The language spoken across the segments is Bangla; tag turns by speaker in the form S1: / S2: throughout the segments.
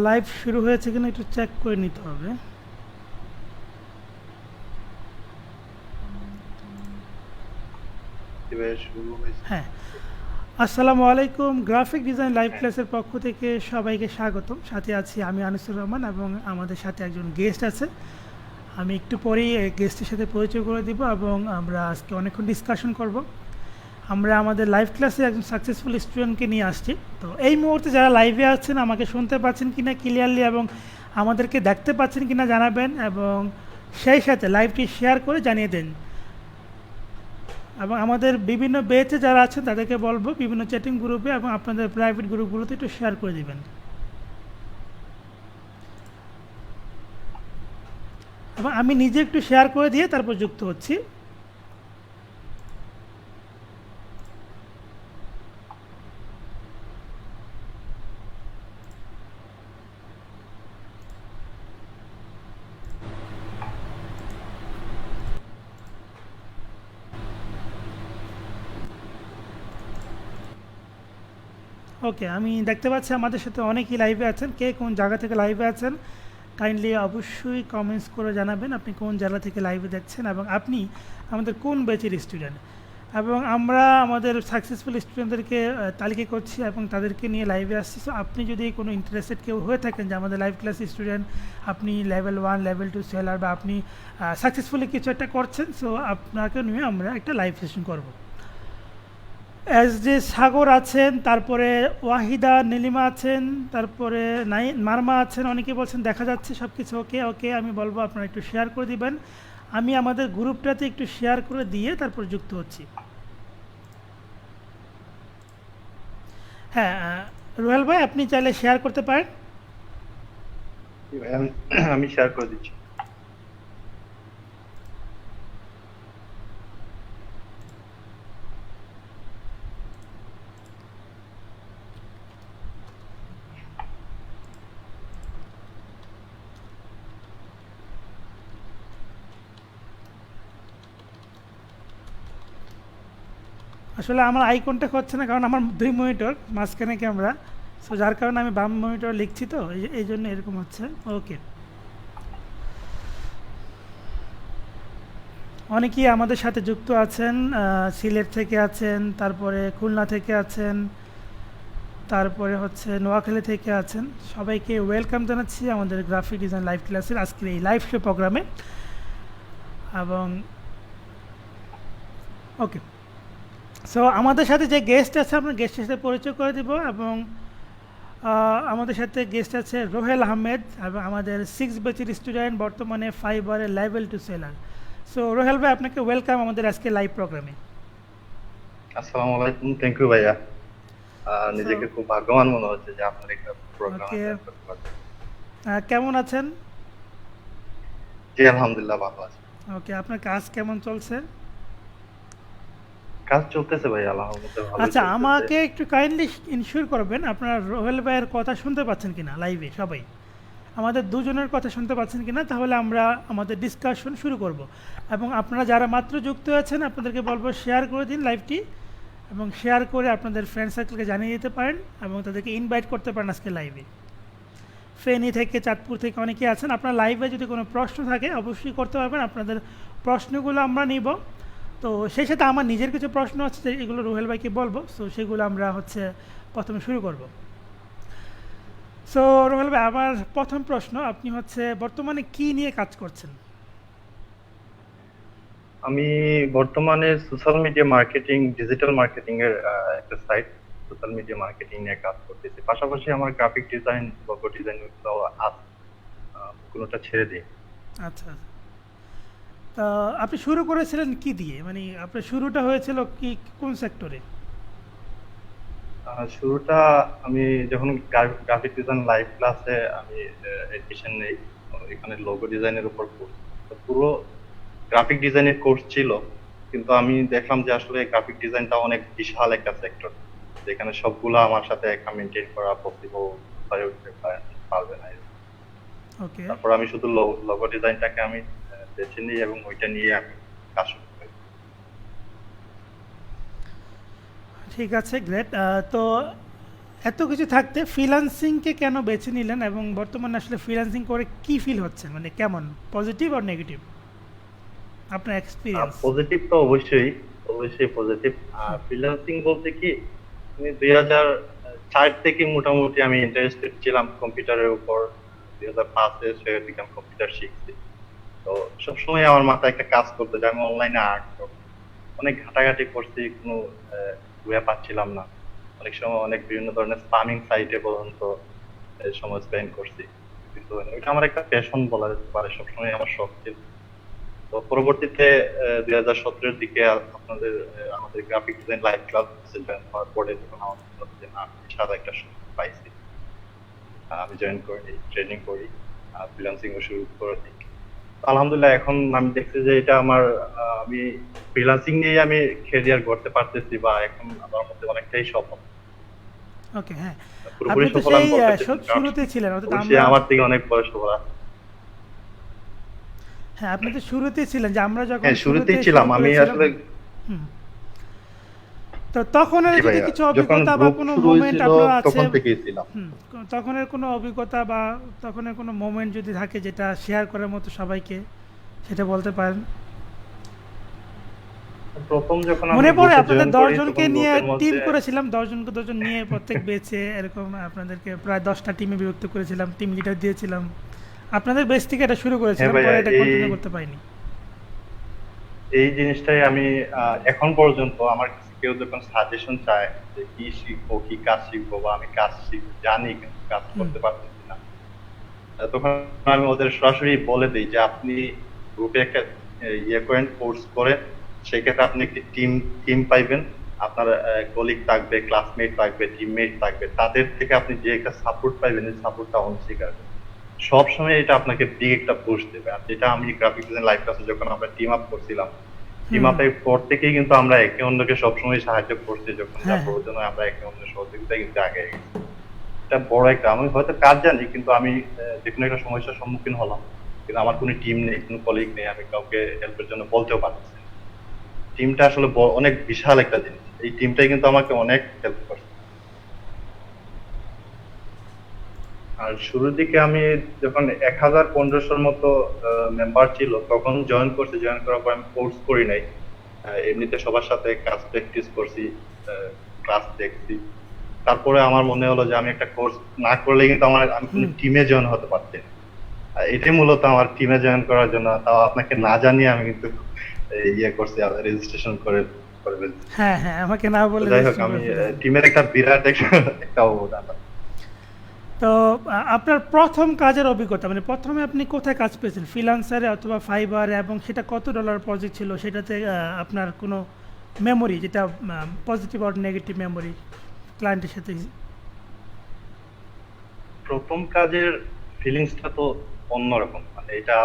S1: লাইভ শুরু হয়েছে কিনা একটু চেক করে নিতে হবে।
S2: এবার শুরু হয়েছে।
S1: হ্যাঁ, আসসালামু আলাইকুম। গ্রাফিক ডিজাইন লাইভ
S2: হ্যাঁ,
S1: ক্লাসের পক্ষ থেকে সবাইকে স্বাগতম। সাথে আছি আমি আনিসুর রহমান এবং আমাদের সাথে একজন গেস্ট আছে। আমি একটু পরেই গেস্টের সাথে পরিচয় করে দিব এবং আমরা আজকে অনেকক্ষণ ডিসকাশন করব। আমরা আমাদের লাইভ ক্লাসে একজন সাকসেসফুল স্টুডেন্টকে নিয়ে আসছি। তো এই মুহূর্তে যারা লাইভে আছেন আমাকে শুনতে পাচ্ছেন কিনা ক্লিয়ারলি এবং আমাদেরকে দেখতে পাচ্ছেন কিনা জানাবেন এবং সেই সাথে লাইভটি শেয়ার করে জানিয়ে দেন। এবং আমাদের বিভিন্ন বেচে যারা আছেন তাদেরকে বলবো বিভিন্ন চ্যাটিং গ্রুপে এবং আপনাদের প্রাইভেট গ্রুপগুলোতে একটু শেয়ার করে দিবেন। এবং আমি নিজে একটু শেয়ার করে দিয়ে তারপর যুক্ত হচ্ছি। ওকে, আমি দেখতে পাচ্ছি আমাদের সাথে অনেকেই লাইভে আছেন। কে কোন জায়গা থেকে লাইভে আছেন কাইন্ডলি অবশ্যই কমেন্টস করে জানাবেন আপনি কোন জায়গা থেকে লাইভে দেখছেন এবং আপনি আমাদের কোন ব্যাচের স্টুডেন্ট। এবং আমরা আমাদের সাকসেসফুল স্টুডেন্টদেরকে তালিকা করছি এবং তাদেরকে নিয়ে লাইভে আসছি। সো আপনি যদি কোনো ইন্টারেস্টেড কেউ হয়ে থাকেন যে আমাদের লাইভ ক্লাস স্টুডেন্ট, আপনি লেভেল 1 লেভেল 2 সেলার বা আপনি সাকসেসফুলি কিছু একটা করছেন, সো আপনাকে নিয়ে আমরা একটা লাইভ সেশন করব। এস জে সাগর আছেন, তারপরে ওয়াহিদা নীলিমা আছেন, তারপরে মারমা আছেন। অনেকে বলছেন দেখা যাচ্ছে সব কিছু ওকে ওকে। আমি বলবো আপনারা একটু শেয়ার করে দিবেন। আমি আমাদের গ্রুপটাতে একটু শেয়ার করে দিয়ে তারপর যুক্ত হচ্ছি। হ্যাঁ, রুহেল ভাই আপনি চাইলে শেয়ার করতে পারেন।
S2: আমি আমি শেয়ার করে দিচ্ছি।
S1: আসলে আমার আই কন্ট্যাক্ট হচ্ছে না কারণ আমার 2 মনিটর মাঝখানে ক্যামেরা। সো যার কারণে আমি বাম মনিটর লিখছি, তো এই জন্য এরকম হচ্ছে। ওকে, অনেকেই আমাদের সাথে যুক্ত আছেন। সিলেট থেকে আছেন, তারপরে খুলনা থেকে আছেন, তারপরে হচ্ছে নোয়াখালী থেকে আছেন। সবাইকে ওয়েলকাম জানাচ্ছি আমাদের গ্রাফিক ডিজাইন লাইভ ক্লাসের আজকের এই লাইভ শো প্রোগ্রামে। এবং ওকে, সো আমাদের সাথে যে গেস্ট আছে আমরা গেস্টের সাথে পরিচয় করে দিব। এবং আমাদের সাথে গেস্ট আছে রোহেল আহমেদ এবং আমাদের 6 ব্যাচের স্টুডেন্ট, বর্তমানে ফাইবারের লেভেল 2 সেলার। সো রোহেল ভাই আপনাকে ওয়েলকাম আমাদের আজকে লাইভ প্রোগ্রামে।
S2: আসসালামু আলাইকুম। থ্যাংক ইউ ভাইয়া।
S1: সো
S2: নিজেকে খুব ভাগ্যবান মনে হচ্ছে যে আপনার একটা প্রোগ্রামে
S1: ওকে,
S2: জয়েন করতে পারছি।
S1: কেমন আছেন?
S2: জি আলহামদুলিল্লাহ ভালো আছি।
S1: ওকে, আপনার কাজ কেমন চলছে?
S2: কাজ চলতেছে ভাই আলহামদুলিল্লাহ ভালোই
S1: আচ্ছা,
S2: চলতেছে।
S1: আমাকে একটু কাইন্ডলি ইনশিওর করবেন আপনারা রোহেল ভাইয়ের কথা শুনতে পাচ্ছেন কিনা লাইভে সবাই। আমাদের দুজনের কথা শুনতে পাচ্ছেন কিনা, তাহলে আমরা আমাদের ডিসকাশন শুরু করব। এবং আপনারা যারা মাত্র যুক্ত আছেন আপনাদেরকে বলবো শেয়ার করে দিন লাইভটি এবং শেয়ার করে আপনাদের ফ্রেন্ড সার্কেলকে জানিয়ে দিতে পারেন এবং তাদেরকে ইনভাইট করতে পারেন আজকে লাইভে। ফেনী থেকে, চাঁদপুর থেকে অনেকে আছেন। আপনার লাইভে যদি কোনো প্রশ্ন থাকে অবশ্যই করতে পারবেন, আপনাদের প্রশ্নগুলো আমরা নিব। তো সেই সাথে আমার নিজের কিছু প্রশ্ন আছে যে এগুলো রুহেল ভাইকে বলবো, সো সেগুলো আমরা হচ্ছে প্রথমে শুরু করব। সো রুহেল ভাই, আমার প্রথম প্রশ্ন, আপনি হচ্ছে বর্তমানে কি নিয়ে কাজ করছেন?
S2: আমি বর্তমানে social media marketing, digital marketing এর একটা সাইট সোশ্যাল মিডিয়া মার্কেটিং নিয়ে কাজ করতেছি। পাশাপাশি আমার গ্রাফিক ডিজাইন, লোগো ডিজাইন গুলো আছে। কোনোটা ছেড়ে দিই।
S1: আচ্ছা, তা আপনি শুরু করেছিলেন কি দিয়ে, মানে আপনার শুরুটা হয়েছিল কি কোন সেক্টরে?
S2: শুরুটা আমি যখন গ্রাফিক ডিজাইন লাইভ ক্লাসে আমি এডমিশন নেই, এখানে লোগো ডিজাইনের উপর কোর্স, তো পুরো গ্রাফিক ডিজাইনের কোর্স ছিল। কিন্তু আমি দেখলাম যে আসলে গ্রাফিক ডিজাইনটা অনেক বিশাল একটা সেক্টর, যেখানে সবগুলো আমার সাথে একা মেনটেন করা পসিবল হয়ে উঠতে পারবে না।
S1: ওকে,
S2: তারপর আমি শুধু লোগো ডিজাইনটাকে আমি বেছে নিই এবং ওইটা নিয়ে আমি কাজ শুরু করি।
S1: ঠিক আছে, গ্রেট। তো এত কিছু থাকতে ফ্রিল্যান্সিংকে কেন বেছে নিলেন এবং বর্তমানে আসলে ফ্রিল্যান্সিং করে কি ফিল হচ্ছে, মানে কেমন, পজিটিভ আর নেগেটিভ আপনার এক্সপিরিয়েন্স?
S2: পজিটিভ তো অবশ্যই, অবশ্যই পজিটিভ। ফ্রিল্যান্সিং বলতে কি, আমি 2004 থেকে মোটামুটি আমি ইন্টারেস্টেড ছিলাম কম্পিউটারের উপর। 2005-এ সেখান থেকে আমি কম্পিউটার শিখছি। তো সবসময় আমার মাথায় একটা কাজ করতে যে আমি অনলাইনে আর্ট করবো। অনেক ঘাটাঘাটি করছি, কোনো ওয়ে পাচ্ছিলাম না। অনেক সময় অনেক বিভিন্ন ধরনের স্পামিং সাইটে পর্যন্ত সময় স্পেন্ড করছি, কিন্তু এটা আমার একটা প্যাশন বলা যেতে পারে, সবসময় আমার শখ ছিল। তো পরবর্তীতে 2017-এর দিকে আপনাদের আমাদের গ্রাফিক ডিজাইন লাইভ ক্লাসে জয়েন হওয়ার পরে যখন আমার মনে হলো যে না, সাদা একটা সুযোগ পাইছি, আমি জয়েন করি, ট্রেনিং করি, ফ্রিল্যান্সিং ও শুরু করে দিই। আলহামদুলিল্লাহ এখন আমি দেখছি যে এটা আমার আমি ফ্রিল্যান্সিং নিয়ে আমি ক্যারিয়ার গড়তে পারতেছি, বা এখন আমার মধ্যে অনেকটাই সফল।
S1: ওকে, হ্যাঁ।
S2: পুরোপুরি
S1: আপনি তো
S2: সফল
S1: সেই
S2: আমি বলতে চাচ্ছি না, কারণ
S1: শুরুতে ছিলেন, অর্থাৎ
S2: অবশ্যই
S1: আমরা,
S2: আমার থেকে অনেক বড় সফল আছে।
S1: হ্যাঁ আপনি তো শুরুতেই ছিলেন, যে আমরা যখন
S2: হ্যাঁ,
S1: শুরুতে
S2: শুরুতেই ছিলাম
S1: শুরু
S2: আমি
S1: করেছিলাম।
S2: আসলে।
S1: হুম। তো তখনের
S2: জি
S1: যদি
S2: ভাইয়া,
S1: কিছু
S2: যখন
S1: অভিজ্ঞতা বা
S2: গ্রুপ
S1: কোনো
S2: শুরু
S1: মোমেন্ট
S2: হয়েছিল
S1: আপনার আছে,
S2: তখন থেকেই ছিলাম।
S1: তখনের কোনো অভিজ্ঞতা বা তখনের কোনো মোমেন্ট যদি থাকে যেটা শেয়ার করার মতো সবাইকে, সেটা বলতে পারেন।
S2: প্রথম যখন আমি
S1: মনে পড়ে
S2: গ্রুপে
S1: আপনাদের
S2: জয়েন করি
S1: 10 জনকে
S2: তখন
S1: নিয়ে
S2: গ্রুপের
S1: টিম
S2: মধ্যে।
S1: করেছিলাম, 10 জনকে 10 জন নিয়ে প্রত্যেক বেচে এরকম আপনাদেরকে প্রায় 10টা টিমে বিভক্ত করেছিলাম, টিম লিডার দিয়েছিলাম। আপনাদের বেস থেকে এটা শুরু
S2: হ্যাঁ
S1: করেছিলাম,
S2: ভাইয়া,
S1: পরে এটা
S2: এই
S1: কন্টিনিউ করতে পারিনি।
S2: এই জিনিসটাই আমি এখন পর্যন্ত আমার কাছে কেউ যখন সাজেশন চায় যে কি শিখবো, কি কাজ শিখবো, বা আমি কাজ জানি কিন্তু কাজ
S1: হুম।
S2: করতে পারতেছি না, তখন আমি ওদের সরাসরি বলে দিই যে আপনি গ্রুপে একটা ইয়ে করেন, কোর্স করেন। সেক্ষেত্রে আপনি একটি টিম টিম পাইবেন, আপনার কলিগ থাকবে, ক্লাসমেট থাকবে, টিমমেট থাকবে, তাদের থেকে আপনি যে একটা সাপোর্ট পাইবেন, এই সাপোর্টটা অনস্বীকার সব সময় এটা আপনাকে বিগ একটা পুশ দেবে। আর যেটা আমি গ্রাফিক ডিজাইন লাইভ ক্লাসে যখন আমরা টিম আপ করছিলাম, টিম
S1: হুম।
S2: আপের পর থেকেই কিন্তু আমরা একে অন্যকে সবসময় সাহায্য করছি, যখন যা
S1: হ্যাঁ,
S2: প্রয়োজন হয় আমরা একে অন্যের সহযোগিতায় কিন্তু আগে গেছি। এটা বড় একটা, আমি হয়তো কাজ জানি কিন্তু আমি যে কোনো একটা সমস্যার সম্মুখীন হলাম, কিন্তু আমার কোনো টিম নেই, কোনো কলিগ নেই, আমি কাউকে হেল্পের জন্য বলতেও পারছি না। টিমটা আসলে অনেক বিশাল একটা জিনিস, এই টিমটাই কিন্তু আমাকে অনেক হেল্প করছে। আর শুরুর দিকে আমি যখন 1000-1500-র মতো মেম্বার ছিল তখন জয়েন করছি, জয়েন করার পর আমি কোর্স করি নাই, এমনিতে সবার সাথে কাজ প্র্যাকটিস করছি, ক্লাস দেখছি। তারপরে আমার মনে হলো যে আমি একটা কোর্স না করলে কিন্তু আমি কোনো
S1: হুম।
S2: টিমে জয়েন হতে পারছি না। এটাই মূলত আমার টিমে জয়েন করার জন্য, তাও আপনাকে না জানিয়ে আমি কিন্তু ইয়ে করছি, রেজিস্ট্রেশন করে করে ফেলছি।
S1: হ্যাঁ, হ্যাঁ, আমাকে না
S2: তো
S1: বলে
S2: যাই হোক,
S1: রেজিস্ট্রেশন
S2: আমি
S1: করে ফেলেছেন।
S2: টিমের একটা বিরাট একটা একটা অবদান আছে।
S1: তো আপনার প্রথম কাজের অভিজ্ঞতা, মানে প্রথমে আপনি কোথায় কাজ পেয়েছেন, ফ্রিল্যান্সারে অথবা ফাইবারে, এবং সেটা কত ডলার প্রজেক্ট ছিল, সেটাতে আপনার কোনো মেমোরি, যেটা পজিটিভ আর নেগেটিভ মেমোরি ক্লায়েন্টের সাথে?
S2: প্রথম কাজের ফিলিংসটা তো অন্যরকম, মানে এটা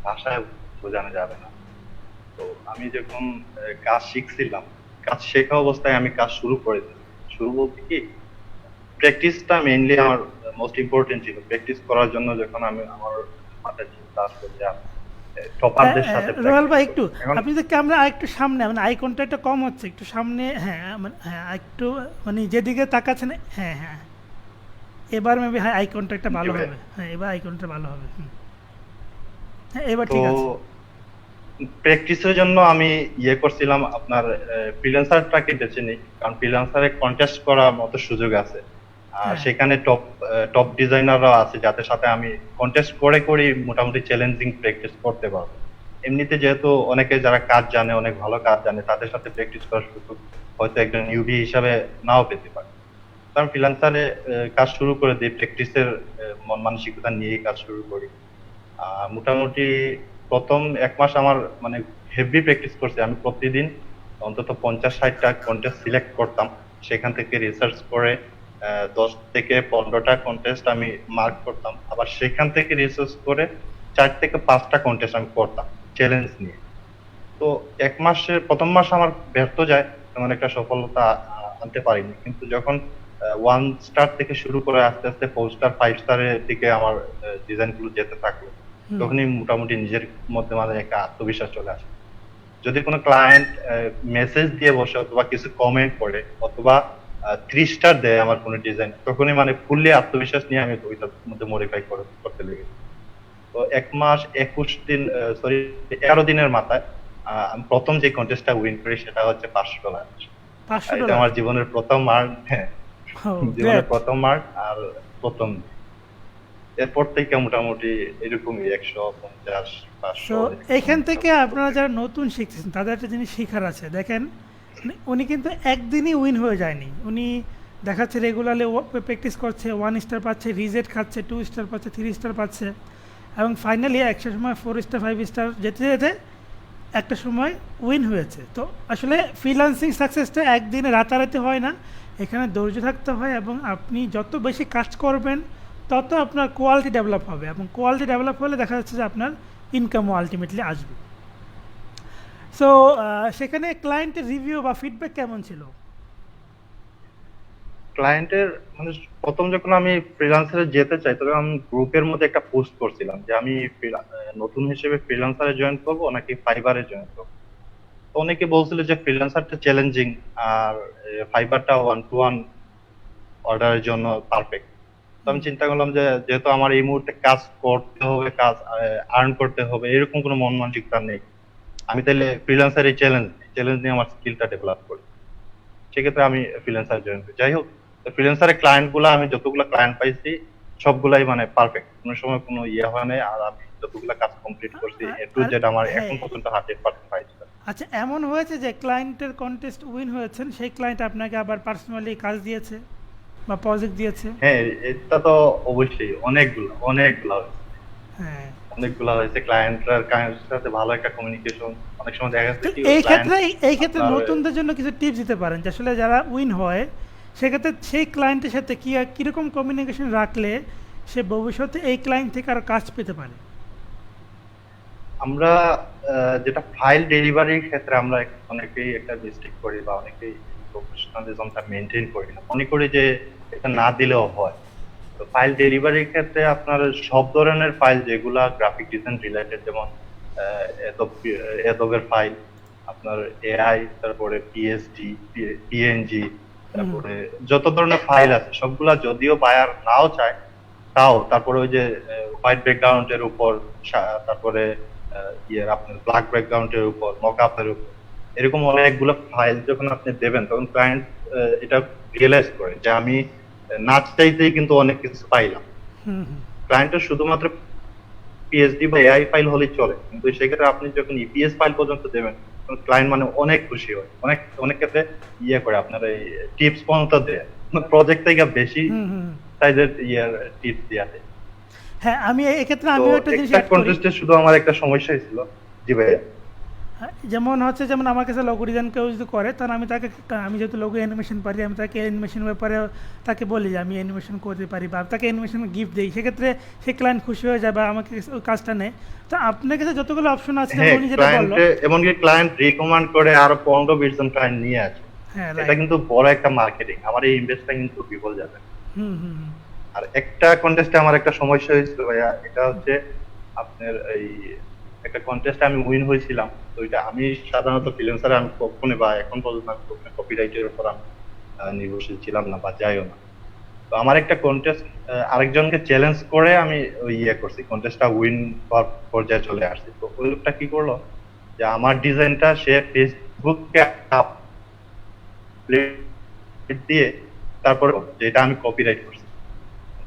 S2: ভাষায় বোঝানো যাবে না। তো আমি যখন কাজ শিখছিলাম, কাজ শেখা অবস্থায় আমি কাজ শুরু করেছি। শুরু বলতে কি, প্র্যাকটিসটা মেইনলি আমার মোস্ট ইম্পর্টেন্ট ছিল। প্র্যাকটিস করার জন্য যখন আমি আমার মাথায় চিন্তা আসলো যে টপারদের সাথে
S1: রোয়াল
S2: প্র্যাকটিস
S1: ভাই
S2: করব,
S1: একটু,
S2: এখন
S1: আপনি যে ক্যামেরা একটু সামনে, মানে আই কন্ট্যাক্টটা কম হচ্ছে, একটু সামনে, হ্যাঁ মানে হ্যাঁ একটু, মানে যেদিকে তাকাচ্ছেন, হ্যাঁ হ্যাঁ, এবার মেবি হ্যাঁ আই কন্ট্যাক্টটা ভালো হবে, হ্যাঁ এবার আই কন্ট্যাক্ট ভালো হবে। হ্যাঁ এবার
S2: তো
S1: ঠিক আছে।
S2: প্র্যাকটিসের জন্য আমি ইয়ে করছিলাম, আপনার ফ্রিল্যান্সারটাকে বেছে নিই, কারণ ফ্রিল্যান্সারে কন্টেস্ট করার মতো সুযোগ আছে। আর
S1: হ্যাঁ,
S2: সেখানে টপ টপ ডিজাইনাররাও আছে যাদের সাথে আমি কন্টেস্ট করে করে মোটামুটি চ্যালেঞ্জিং প্র্যাকটিস করতে পারবো। এমনিতে যেহেতু অনেকে যারা কাজ জানে, অনেক ভালো কাজ জানে, তাদের সাথে প্র্যাকটিস করার সুযোগ হয়তো একজন নিউবি হিসাবে নাও পেতে পারে। কারণ ফ্রিল্যান্সারে কাজ শুরু করে দিই, প্র্যাকটিসের মন মানসিকতা নিয়েই কাজ শুরু করি। মোটামুটি প্রথম 1 মাস আমার মানে হেভি প্র্যাকটিস করছি। আমি প্রতিদিন অন্তত 50-60টা কন্টেস্ট সিলেক্ট করতাম, সেখান থেকে রিসার্চ করে 10 থেকে 15টা কন্টেস্ট আমি মার্ক করতাম, আবার সেখান থেকে রিসার্চ করে 4 থেকে 5টা কন্টেস্ট আমি করতাম চ্যালেঞ্জ নিয়ে। তো 1 মাসের প্রথম মাস আমার ব্যর্থ যায়, তেমন একটা সফলতা আনতে পারিনি, কিন্তু যখন 1 স্টার থেকে শুরু করে আস্তে আস্তে 4 স্টার 5 স্টারের দিকে আমার ডিজাইন গুলো যেতে থাকলো,
S1: হুম,
S2: তখনই মোটামুটি নিজের মধ্যে মানে একটা আত্মবিশ্বাস চলে আসে। যদি কোনো ক্লায়েন্ট মেসেজ দিয়ে বসে অথবা কিছু কমেন্ট করে অথবা 3 স্টার দেয় আমার কোনো ডিজাইন, তখনই মানে ফুললি আত্মবিশ্বাস নিয়ে আমি ওইটার মধ্যে মডিফাই করতে লেগেছি। তো 1 মাস 21 দিন, সরি 11 দিনের মাথায় আমি প্রথম যে কন্টেস্টটা উইন করি সেটা হচ্ছে $500।
S1: পাঁচশো
S2: এটা
S1: ডলার
S2: আমার জীবনের প্রথম মার্ক, হ্যাঁ,
S1: ও
S2: জীবনের
S1: গ্রেট।
S2: প্রথম মার্ক আর প্রথম। এরপর থেকে মোটামুটি এরকমই 150
S1: সো
S2: 500
S1: এইখান
S2: এরকম
S1: থেকে
S2: সাপোর্ট
S1: আপনারা
S2: করতে
S1: যারা
S2: থাকে।
S1: নতুন শিখতেছেন তাদের একটা জিনিস শেখার আছে। দেখেন উনি কিন্তু একদিনই উইন হয়ে যায়নি। উনি দেখাচ্ছে রেগুলারলি প্র্যাকটিস করছে, 1 স্টার পাচ্ছে, রিজেট খাচ্ছে, 2 স্টার পাচ্ছে, 3 স্টার পাচ্ছে, এবং ফাইনালি একটা সময় 4 স্টার 5 স্টার যেতে যেতে একটা সময় উইন হয়েছে। তো আসলে ফ্রিল্যান্সিং সাকসেসটা একদিনে রাতারাতি হয় না, এখানে ধৈর্য থাকতে হয়, এবং আপনি যত বেশি কাজ করবেন তত আপনার কোয়ালিটি ডেভেলপ হবে, এবং কোয়ালিটি ডেভেলপ হলে দেখা যাচ্ছে যে আপনার ইনকামও আলটিমেটলি আসবে। সো সেখানে ক্লায়েন্টের রিভিউ বা ফিডব্যাক কেমন ছিল?
S2: ক্লায়েন্টের মানে প্রথম যখন আমি ফ্রিল্যান্সারে যেতে চাই তখন আমি গ্রুপের মধ্যে একটা পোস্ট করছিলাম যে আমি নতুন হিসেবে ফ্রিল্যান্সারে জয়েন করবো নাকি ফাইবারে জয়েন করবো। তো অনেকে বলছিল যে ফ্রিল্যান্সারটা চ্যালেঞ্জিং আর ফাইবারটা 1-to-1 অর্ডারের জন্য পারফেক্ট। তো আমি চিন্তা করলাম যে যেহেতু আমার এই মুহূর্তে কাজ করতে হবে, কাজ আর্ন করতে হবে, এরকম কোনো মন মানসিকতা নেই, আমি তাহলে ফ্রিল্যান্সার এই চ্যালেঞ্জ নিয়ে আমার স্কিলটা ডেভেলপ করি। সেক্ষেত্রে আমি ফ্রিল্যান্সার জয়েন করি। যাই হোক, ফ্রিল্যান্সারের ক্লায়েন্ট গুলা আমি যতগুলো ক্লায়েন্ট পাইছি সবগুলাই মানে পারফেক্ট, কোনো সময় কোনো ইয়ে হয় নাই। আর আমি যতগুলো কাজ কমপ্লিট করছি
S1: আর
S2: এ টু
S1: আর
S2: জেড আমার
S1: হ্যাঁ,
S2: এখন পর্যন্ত 100% পাইছি।
S1: আচ্ছা, এমন হয়েছে যে ক্লায়েন্টের কন্টেস্ট উইন হয়েছেন, সেই ক্লায়েন্ট আপনাকে আবার পার্সোনালি কাজ দিয়েছে বা প্রজেক্ট দিয়েছে?
S2: হ্যাঁ, এটা তো অবশ্যই অনেকগুলা হয়েছে।
S1: হ্যাঁ।
S2: অনেকগুলা হয়েছে ক্লায়েন্টের সাথে ভালো একটা কমিউনিকেশন। অনেক সময় দেখা
S1: তো
S2: যাচ্ছে কি
S1: এই
S2: ক্লায়েন্ট
S1: ক্ষেত্রে এই ক্ষেত্রে
S2: আপনার
S1: নতুনদের জন্য কিছু টিপস দিতে পারেন যে আসলে যারা উইন হয় সেক্ষেত্রে সেই ক্লায়েন্টের সাথে কীরকম কমিউনিকেশন রাখলে সে ভবিষ্যতে এই ক্লায়েন্ট থেকে আরও কাজ পেতে পারে?
S2: আমরা যেটা ফাইল ডেলিভারির ক্ষেত্রে আমরা অনেকেই একটা মিস্টেক করি বা অনেকেই প্রফেশনালিজমটা মেনটেন করি না, মনে করি যে এটা না দিলেও হয়। তো ফাইল ডেলিভারির ক্ষেত্রে আপনার সব ধরনের ফাইল যেগুলা গ্রাফিক ডিজাইন রিলেটেড, যেমন এডোবের ফাইল, আপনার এআই, তারপরে পিএসডি, পিএনজি,
S1: হুম
S2: তারপরে যত ধরনের ফাইল আছে সবগুলা যদিও বায়ার নাও চায় তাও তারপরে ওই যে হোয়াইট ব্যাকগ্রাউন্ডের উপর তারপরে ইয়ে আপনার ব্ল্যাক ব্যাকগ্রাউন্ডের উপর মকআপের উপর এরকম অনেকগুলো ফাইল যখন আপনি দেবেন তখন ক্লায়েন্ট এটা রিয়েলাইজ করে যে আমি না চাইতেই কিন্তু অনেক কিছু পাইলাম।
S1: হুম হুম।
S2: ক্লায়েন্টের শুধুমাত্র পিএসডি বা এআই ফাইল হলেই চলে, কিন্তু সেক্ষেত্রে আপনি যখন ইপিএস ফাইল পর্যন্ত দেবেন তখন ক্লায়েন্ট মানে অনেক খুশি হয়, অনেক অনেক ক্ষেত্রে ইয়ে করে আপনার এই টিপস পর্যন্ত দেয়, প্রজেক্ট থেকে বেশি
S1: হুম হুম।
S2: সাইজের ইয়ার টিপস দেওয়া দেয়।
S1: হ্যাঁ, আমি এক্ষেত্রে
S2: তো
S1: আমিও একটা জিনিস
S2: একটা
S1: অ্যাড করি।
S2: কন্টেস্টে শুধু আমার একটা সমস্যা হয়েছিল। জি ভাইয়া।
S1: হ্যাঁ, যেমন হচ্ছে, যেমন আমার কাছে লোগো ডিজাইন কেউ যদি করে তখন আমি তাকে, আমি যেহেতু লোগো অ্যানিমেশন পারি, আমি তাকে অ্যানিমেশন ব্যাপারে তাকে বলি যে আমি অ্যানিমেশন করতে পারি, বা তাকে অ্যানিমেশন গিফট দিই, সেক্ষেত্রে সে ক্লায়েন্ট খুশি হয়ে যায় বা আমাকে ওই কাজটা নেয়। তো আপনার কাছে যতগুলো অপশন আছে, যেমন
S2: হ্যাঁ,
S1: উনি যেটা বললো।
S2: ক্লায়েন্টে এমনকি ক্লায়েন্ট রিকমেন্ড করে আরো 15-20 জন ক্লায়েন্ট নিয়ে আসে।
S1: হ্যাঁ,
S2: এটা
S1: রাইট।
S2: কিন্তু বড় একটা মার্কেটিং, আমার এই ইনভেস্টটা কিন্তু বিফল যাবে না।
S1: হুম হুম হুম।
S2: আর একটা কন্টেস্টে আমার একটা সমস্যা হয়েছিল ভাইয়া, এটা হচ্ছে আপনার এই একটা কন্টেস্টে আমি উইন হয়েছিলাম। তো এটা আমি সাধারণত ফ্রিল্যান্সারে আমি কখনো বা এখন পর্যন্ত আমি কখনো কপিরাইটের উপর আমি নির্ভরশীল ছিলাম না বা যাইও না। তো আমার একটা কন্টেস্ট আরেকজনকে চ্যালেঞ্জ করে আমি ওই ইয়ে করছি, কন্টেস্টটা উইন হওয়ার পর্যায়ে চলে আসছি। তো ওই লোকটা কি করলো যে আমার ডিজাইনটা সে ফেসবুকে আপলোড দিয়ে তারপরে যেটা আমি কপিরাইট করছি।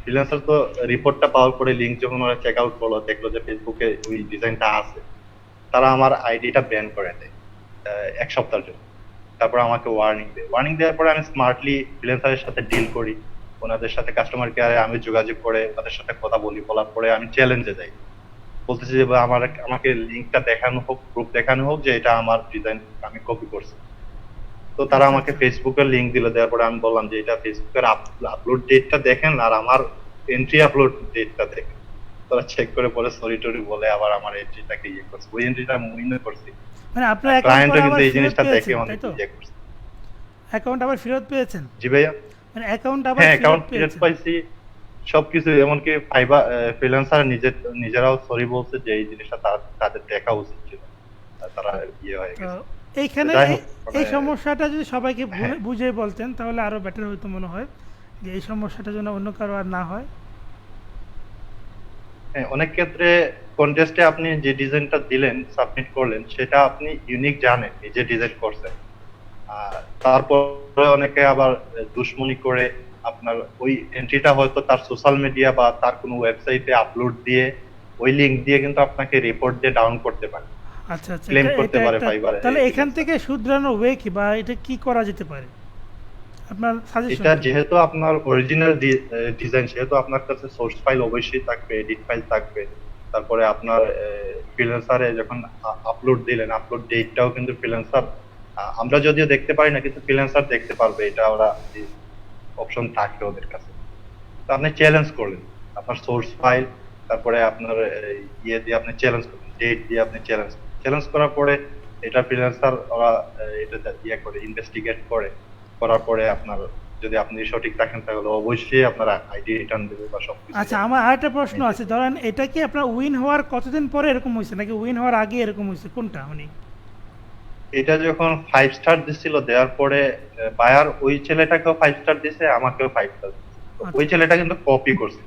S2: ফ্রিল্যান্সার তো রিপোর্টটা পাওয়ার পরে লিংক যখন ওরা চেক আউট করলো দেখলো যে ফেসবুকে ওই ডিজাইনটা আছে, তারা আমার আইডিটা ব্যান করে দেয় 1 সপ্তাহের জন্য। তারপর আমাকে ওয়ার্নিং দেওয়ার পরে আমি স্মার্টলি ফ্রিল্যান্সারের সাথে ডিল করি, ওনাদের সাথে কাস্টমার কেয়ারে আমি যোগাযোগ করে ওনাদের সাথে কথা বলি, বলার পরে আমি চ্যালেঞ্জে যাই, বলতেছি যে আমাকে লিংকটা দেখানো হোক, প্রুফ দেখানো হোক যে এটা আমার ডিজাইন আমি কপি করছি। তো তারা
S1: আচ্ছা
S2: আমাকে
S1: আচ্ছা।
S2: ফেসবুকের লিংক দিল, দেওয়ার পরে আমি বললাম যে এটা ফেসবুকের আপলোড ডেটটা দেখেন আর আমার এন্ট্রি আপলোড ডেটটা দেখেন। তারা চেক করে পরে সরি টরি বলে আবার আমার এন্ট্রিটাকে ইয়ে করছে, ওই এন্ট্রিটা আমি উইন করছি।
S1: মানে আপনার
S2: আর
S1: অ্যাকাউন্ট
S2: ক্লায়েন্টও
S1: পরে
S2: কিন্তু
S1: আবার
S2: এই
S1: ফেরত
S2: জিনিসটা দেখে
S1: পেয়েছেন,
S2: অনেক
S1: তাই তো?
S2: ইয়ে করছে।
S1: অ্যাকাউন্ট আবার ফেরত পেয়েছেন?
S2: জি ভাইয়া।
S1: মানে অ্যাকাউন্ট আবার
S2: হ্যাঁ,
S1: ফেরত
S2: অ্যাকাউন্ট ফেরত
S1: পেয়েছেন?
S2: পাইছি, সবকিছু। এমনকি ফ্রিল্যান্সার নিজেরাও সরি বলছে যে এই জিনিসটা তাদের দেখা উচিত ছিল, আর তারা ইয়ে হয়ে
S1: তো
S2: গেছে।
S1: এইখানে
S2: যাই
S1: এই
S2: হোক মানে
S1: এই সমস্যাটা যদি সবাইকে
S2: হ্যাঁ
S1: বুঝিয়ে বলতেন তাহলে আরও বেটার হতো মনে হয়, যে এই সমস্যাটা যেন অন্য কারো আর না হয়।
S2: হ্যাঁ, অনেক ক্ষেত্রে কন্টেস্টে আপনি যে ডিজাইনটা দিলেন সাবমিট করলেন সেটা আপনি ইউনিক জানেন নিজে ডিজাইন করছেন, আর তারপরে অনেকে আবার দুশ্মনী করে আপনার ওই এন্ট্রিটা হয়তো তার সোশ্যাল মিডিয়া বা তার কোনো ওয়েবসাইটে আপলোড দিয়ে ওই লিংক দিয়ে কিন্তু আপনাকে রিপোর্ট দিয়ে ডাউন করতে পারে,
S1: আচ্ছা আচ্ছা,
S2: ক্লেম
S1: এটা
S2: করতে
S1: এটা
S2: পারে
S1: একটা,
S2: ফাইবারে
S1: তাহলে এখান
S2: এগেইনস্ট।
S1: থেকে শুধরানোর ওয়ে কি, বা এটা কি করা যেতে পারে, আপনার সাজেশন
S2: এটা
S1: কি?
S2: যেহেতু আপনার অরিজিনাল ডিজাইন, সেহেতু আপনার কাছে সোর্স ফাইল অবশ্যই থাকবে, এডিট ফাইল থাকবে, তারপরে আপনার ফ্রিল্যান্সারে যখন আপলোড দিলেন আপলোড ডেটটাও কিন্তু ফ্রিল্যান্সার, আমরা যদিও দেখতে পারি না কিন্তু ফ্রিল্যান্সার দেখতে পারবে, এটা ওরা অপশন থাকে ওদের কাছে। তো আপনি চ্যালেঞ্জ করলেন আপনার সোর্স ফাইল, তারপরে আপনার ইয়ে দিয়ে আপনি চ্যালেঞ্জ করলেন, ডেট দিয়ে আপনি চ্যালেঞ্জ চ্যালেঞ্জ করার পরে এটা ফ্রিল্যান্সার ওরা এটা ইয়ে করে ইনভেস্টিগেট করে, করার পরে আপনার যদি আপনি সঠিক থাকেন তাহলে অবশ্যই আপনার আইডি রিটার্ন দেবে বা সবকিছু
S1: আচ্ছা,
S2: হবে।
S1: আমার আরেকটা প্রশ্ন
S2: এই যে,
S1: আছে, ধরেন এটা কি আপনার উইন হওয়ার কতদিন পরে এরকম হয়েছে, নাকি উইন হওয়ার আগে এরকম হয়েছে, কোনটা মানে?
S2: এটা যখন 5 স্টার দিছিল দেওয়ার পরে বায়ার ওই ছেলেটাকেও 5 স্টার দিছে, আমাকেও 5 স্টার। ওই
S1: আচ্ছা
S2: ছেলেটা কিন্তু কপি করছে,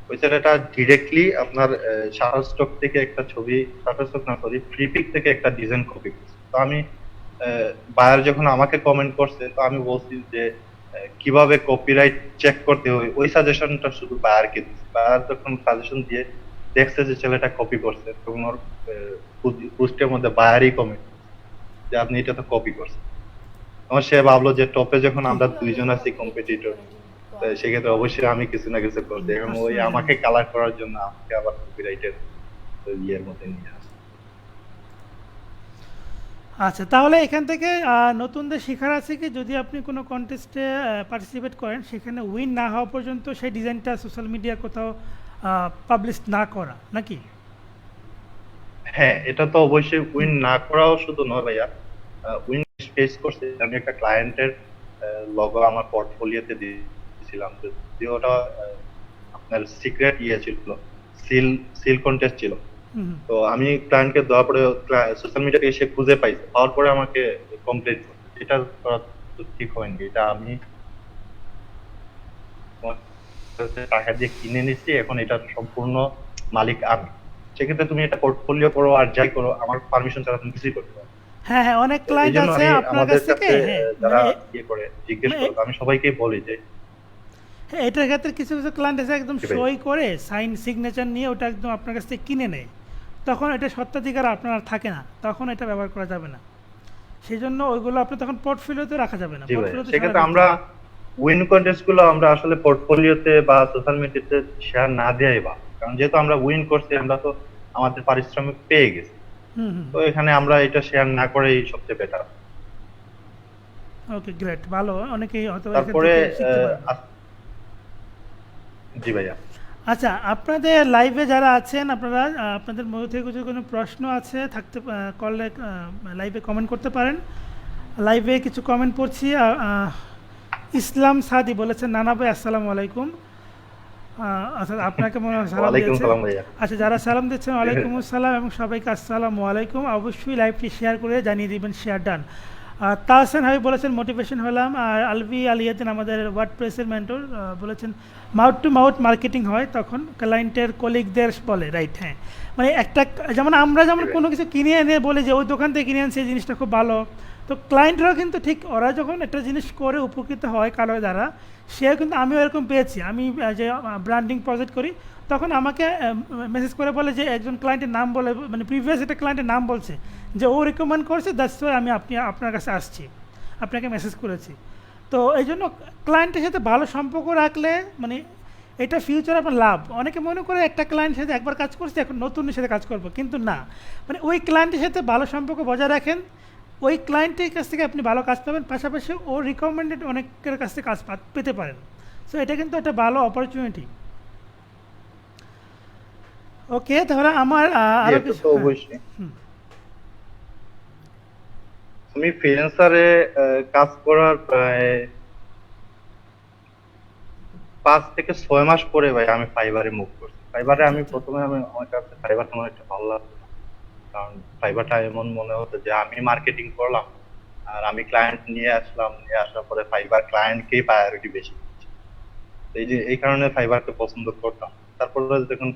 S2: ওই ছেলেটা ডিরেক্টলি আপনার শাটারস্টক থেকে একটা ছবি, শাটারস্টক না সরি ফ্লিপিক থেকে একটা ডিজাইন কপি করছে। তো আমি বায়ার যখন আমাকে কমেন্ট করছে তো আমি বলছি যে কিভাবে কপিরাইট চেক করতে হয় ওই সাজেশনটা শুধু বায়ারকে দিচ্ছি। বায়ার যখন সাজেশন দিয়ে দেখছে যে ছেলেটা কপি করছে তখন ওর পোস্টের মধ্যে বায়ারই কমেন্ট যে আপনি এটা তো কপি করছেন। তখন সে ভাবলো যে টপে যখন আমরা দুইজন আছি কম্পিটিটর, সেক্ষেত্রে অবশ্যই আমি কিছু না কিছু করছি, এখন ওই
S1: আসলে
S2: আমাকে কালার করার জন্য আমাকে আবার কপিরাইটের ইয়ের মধ্যে নিয়ে আসে।
S1: আচ্ছা, তাহলে এখান থেকে নতুনদের শেখার আছে কি, যদি আপনি কোনো কন্টেস্টে পার্টিসিপেট করেন সেখানে উইন না হওয়া পর্যন্ত সেই ডিজাইনটা সোশ্যাল মিডিয়া কোথাও পাবলিশ না করা নাকি?
S2: হ্যাঁ, এটা তো অবশ্যই উইন না করাও শুধু নয় ভাইয়া, উইন ফেস করছে। আমি একটা ক্লায়েন্টের লগো আমার পোর্টফোলিওতে দিয়েছিলাম, যদিও ওটা আপনার সিক্রেট ইয়ে ছিল, সিল সিল কন্টেস্ট ছিল।
S1: হুম।
S2: তো আমি ক্লায়েন্টকে দেওয়ার পরে সোশ্যাল মিডিয়াতে এসে খুঁজে পাইছে, পাওয়ার পরে আমাকে কমপ্লেন করছে, এটা করা তো ঠিক হয়নি, এটা আমি তোমার কাছে টাকা দিয়ে কিনে নিচ্ছি, এখন এটা সম্পূর্ণ মালিক আমি। সেক্ষেত্রে তুমি এটা পোর্টফোলিও করো আর যাই করো, আমার পারমিশন ছাড়া তুমি কিছুই করতে পারো না।
S1: হ্যাঁ হ্যাঁ, অনেক
S2: তো এই
S1: ক্লায়েন্ট
S2: জন্য
S1: আছে
S2: আমি
S1: আপনার কাছ
S2: আমাদের
S1: থেকে,
S2: কাছে
S1: হ্যাঁ
S2: যারা
S1: মানে
S2: ইয়ে করে জিজ্ঞেস
S1: মানে
S2: করো, আমি সবাইকেই বলি যে
S1: হ্যাঁ, এটার ক্ষেত্রে কিছু কিছু ক্লায়েন্ট আছে একদম
S2: জি ভাই,
S1: সই করে সাইন সিগনেচার নিয়ে ওটা একদম আপনার কাছ থেকে কিনে নেয়, তখন এটা সত্ত্বাধিকার আপনার আর থাকে না, তখন এটা ব্যবহার করা যাবে না। সেই জন্য ওইগুলো আপনি তখন পোর্টফোলিওতে রাখা যাবে না,
S2: জি ভাই,
S1: পোর্টফোলিওতে ছাড়া
S2: সেক্ষেত্রে
S1: দিতে
S2: আমরা
S1: হবে।
S2: উইন কন্টেস্ট গুলো আমরা আসলে পোর্টফোলিওতে বা সোশ্যাল মিডিয়াতে শেয়ার না দেওয়াই ভালো, কারণ যেহেতু আমরা উইন করছি আমরা তো আমাদের পারিশ্রমিক পেয়ে গেছি।
S1: হুম হুম।
S2: তো এখানে আমরা এটা শেয়ার না করেই সবচেয়ে বেটার।
S1: ওকে গ্রেট, ভালো, অনেকেই হয়তো এখান
S2: তারপরে
S1: থেকে শিখতে পারবে।
S2: জি ভাইয়া।
S1: আচ্ছা, আপনাদের লাইভে যারা আছেন আপনারা আপনাদের মধ্যে থেকে যদি কোনো প্রশ্ন আছে থাকতে করলে লাইভে কমেন্ট করতে পারেন। লাইভে কিছু কমেন্ট পড়ছি। ইসলাম সাদি বলেছেন, নানা ভাই আসসালামু আলাইকুম। আচ্ছা, আপনাকে মনে হয় সালাম
S2: ওয়ালাইকুম
S1: দিয়েছে।
S2: সালাম ভাইয়া।
S1: আচ্ছা, যারা সালাম দিচ্ছেন ওয়ালাইকুম আসসালাম, এবং সবাইকে আসসালামু আলাইকুম। অবশ্যই লাইভটি শেয়ার করে জানিয়ে দিবেন শেয়ার ডান। তাহসান হাবিব বলেছেন মোটিভেশন হলাম। আর আলভি আলিয়াদিন আমাদের ওয়ার্ডপ্রেসের মেন্টর বলেছেন মাউথ টু মাউথ মার্কেটিং হয় তখন ক্লায়েন্টের কলিগদের বলে, রাইট। হ্যাঁ, মানে একটা যেমন আমরা
S2: জি
S1: যেমন
S2: ভাই।
S1: কোনো কিছু কিনে এনে বলি যে ওই দোকান থেকে কিনে আনছি এই জিনিসটা খুব ভালো, তো ক্লায়েন্টরাও কিন্তু ঠিক ওরা যখন একটা জিনিস করে উপকৃত হয় কারো দ্বারা, সেও কিন্তু আমিও এরকম পেয়েছি। আমি যে ব্র্যান্ডিং প্রজেক্ট করি তখন আমাকে মেসেজ করে বলে যে একজন ক্লায়েন্টের নাম বলে, মানে প্রিভিয়াস একটা ক্লায়েন্টের নাম বলছে যে ও রেকমেন্ড করছে, দ্যাটস ওয়াই আমি আপনার কাছে আসছি, আপনাকে মেসেজ করেছি। তো এই জন্য ক্লায়েন্টের সাথে ভালো সম্পর্ক রাখলে মানে এটা ফিউচার আপনার লাভ। অনেকে মনে করে একটা ক্লায়েন্টের সাথে একবার কাজ করছে এখন নতুনের সাথে কাজ করবো, কিন্তু না, মানে ওই ক্লায়েন্টের সাথে ভালো সম্পর্ক বজায় রাখেন, ওই ক্লায়েন্টের কাছ থেকে আপনি ভালো কাজ পাবেন, পাশাপাশি ও রিকমেন্ডেড অনেকের কাছ থেকে কাজ পেতে পারেন। সো এটা কিন্তু একটা ভালো অপরচুনিটি। ওকে, তাহলে আমার
S2: জি,
S1: আরও
S2: এটা
S1: কিছু,
S2: তো
S1: হ্যাঁ।
S2: অবশ্যই। আমি ফ্রিল্যান্সারে কাজ করার প্রায় 5 থেকে 6 মাস পরে ভাই আমি ফাইবারে মুভ করছি। ফাইবারে
S1: আচ্ছা
S2: আমি
S1: আচ্ছা।
S2: প্রথমে আমার কাছে ফাইবার তেমন একটা ভালো লাগতো না। কারণ ফাইবারটা এমন মনে হতো যে আমি মার্কেটিং করলাম আর আমি ক্লায়েন্ট নিয়ে আসলাম, নিয়ে আসার পরে ফাইবার ক্লায়েন্টকেই প্রায়োরিটি বেশি দিচ্ছে। তো এই যে এই কারণে ফাইবারকে পছন্দ করতাম। তারপরে যখন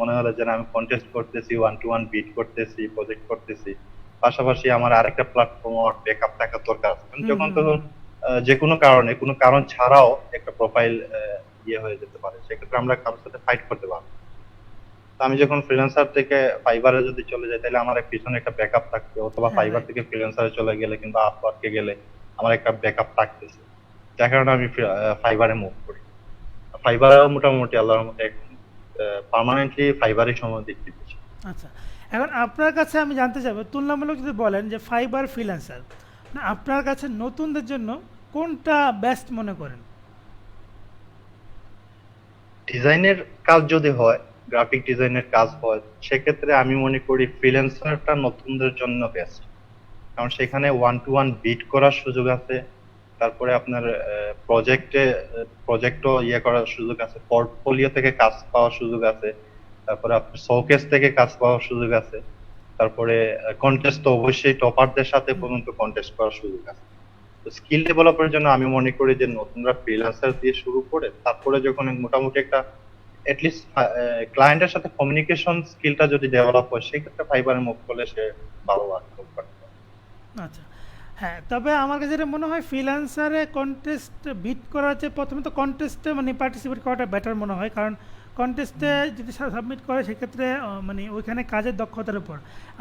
S2: মনে হলো যে না, আমি কন্টেস্ট করতেছি, ওয়ান টু ওয়ান বিট করতেছি, প্রজেক্ট করতেছি, পাশাপাশি আমার আরেকটা প্ল্যাটফর্ম আর ব্যাকআপ থাকার দরকার আছে। কারণ
S1: হুম
S2: যখন
S1: হুম
S2: তখন
S1: হুম।
S2: যে কোনো কারণে, কোনো কারণ ছাড়াও একটা প্রোফাইল ইয়ে হয়ে যেতে পারে, সেক্ষেত্রে আমরা কারোর সাথে ফাইট করতে পারবো। তো আমি যখন ফ্রিল্যান্সার থেকে ফাইবারে যদি চলে যাই, তাহলে আমার পিছনে একটা ব্যাকআপ থাকবে, অথবা
S1: হ্যাঁ
S2: ফাইবার
S1: রাইট।
S2: থেকে ফ্রিল্যান্সারে চলে গেলে কিংবা আপওয়ার্কে গেলে আমার একটা ব্যাকআপ থাকতেছে, যার কারণে আমি ফাইবারে মুভ করি। ফাইবারেও মোটামুটি আল্লাহর মতো এখন পার্মানেন্টলি ফাইবারই সময় দিচ্ছি বেশি।
S1: আচ্ছা, এখন আপনার কাছে আমি জানতে চাইবো, তুলনামূলক যদি বলেন যে ফাইবার ফ্রিল্যান্সার, না আপনার কাছে নতুনদের জন্য কোনটা বেস্ট মনে করেন?
S2: ডিজাইনের কাজ যদি হয়, গ্রাফিক ডিজাইনের কাজ হয়, সেক্ষেত্রে আমি মনে করি ফ্রিল্যান্সারটা নতুনদের জন্য বেস্ট। কারণ সেখানে ওয়ান টু ওয়ান বিট করার সুযোগ আছে, তারপরে আপনার প্রজেক্টও ইয়ে করার সুযোগ আছে, পোর্টফোলিও থেকে কাজ পাওয়ার সুযোগ আছে, তারপরে আপনার শোকেস থেকে কাজ পাওয়ার সুযোগ আছে, তারপরে কন্টেস্ট তো অবশ্যই টপারদের সাথে পর্যন্ত কন্টেস্ট করার সুযোগ আছে। তো স্কিল ডেভেলপের জন্য আমি মনে করি যে নতুনরা ফ্রিল্যান্সার দিয়ে শুরু করে, তারপরে যখন মোটামুটি একটা এটলিস্ট ক্লায়েন্টের সাথে কমিউনিকেশন স্কিলটা যদি ডেভেলপ হয়, সেক্ষেত্রে ফাইবারে মুভ করলে সে ভালো ওয়ার্ক করতে পারে।
S1: আচ্ছা, হ্যাঁ, তবে আমার কাছে যেটা মনে হয় ফ্রিল্যান্সারে কন্টেস্ট বিট করার চেয়ে প্রথমে তো কন্টেস্টে মানে পার্টিসিপেট করাটা বেটার মনে হয়, কারণ কন্টেস্টে যদি সাবমিট করে সেক্ষেত্রে মানে ওইখানে কাজের দক্ষতার উপর,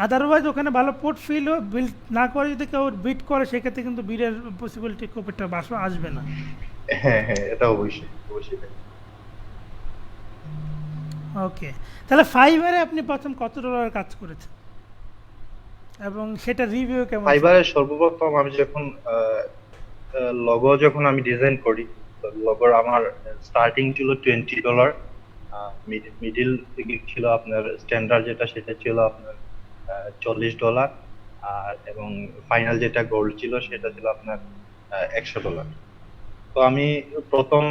S1: আদারওয়াইজ ওখানে ভালো পোর্টফোলিও বিল্ড না করে যদি কেউ বিট করে সেক্ষেত্রে কিন্তু বিডের পসিবিলিটি খুব একটা আসবে না।
S2: হ্যাঁ হ্যাঁ, এটা অবশ্যই অবশ্যই।
S1: ওকে, তাহলে ফাইবারে আপনি প্রথম কত ডলার কাজ করেছেন এবং সেটা রিভিউ কেমন ছিল?
S2: ফাইবারে সর্বপ্রথম আমি যখন লগো যখন আমি ডিজাইন করি, লগোর আমার স্টার্টিং ছিল $20, মিডিল থেকে ছিল আপনার স্ট্যান্ডার্ড যেটা, সেটা ছিল আপনার $40, আর এবং ফাইনাল যেটা গোল্ড ছিল সেটা ছিল আপনার $100। তো আমি প্রথম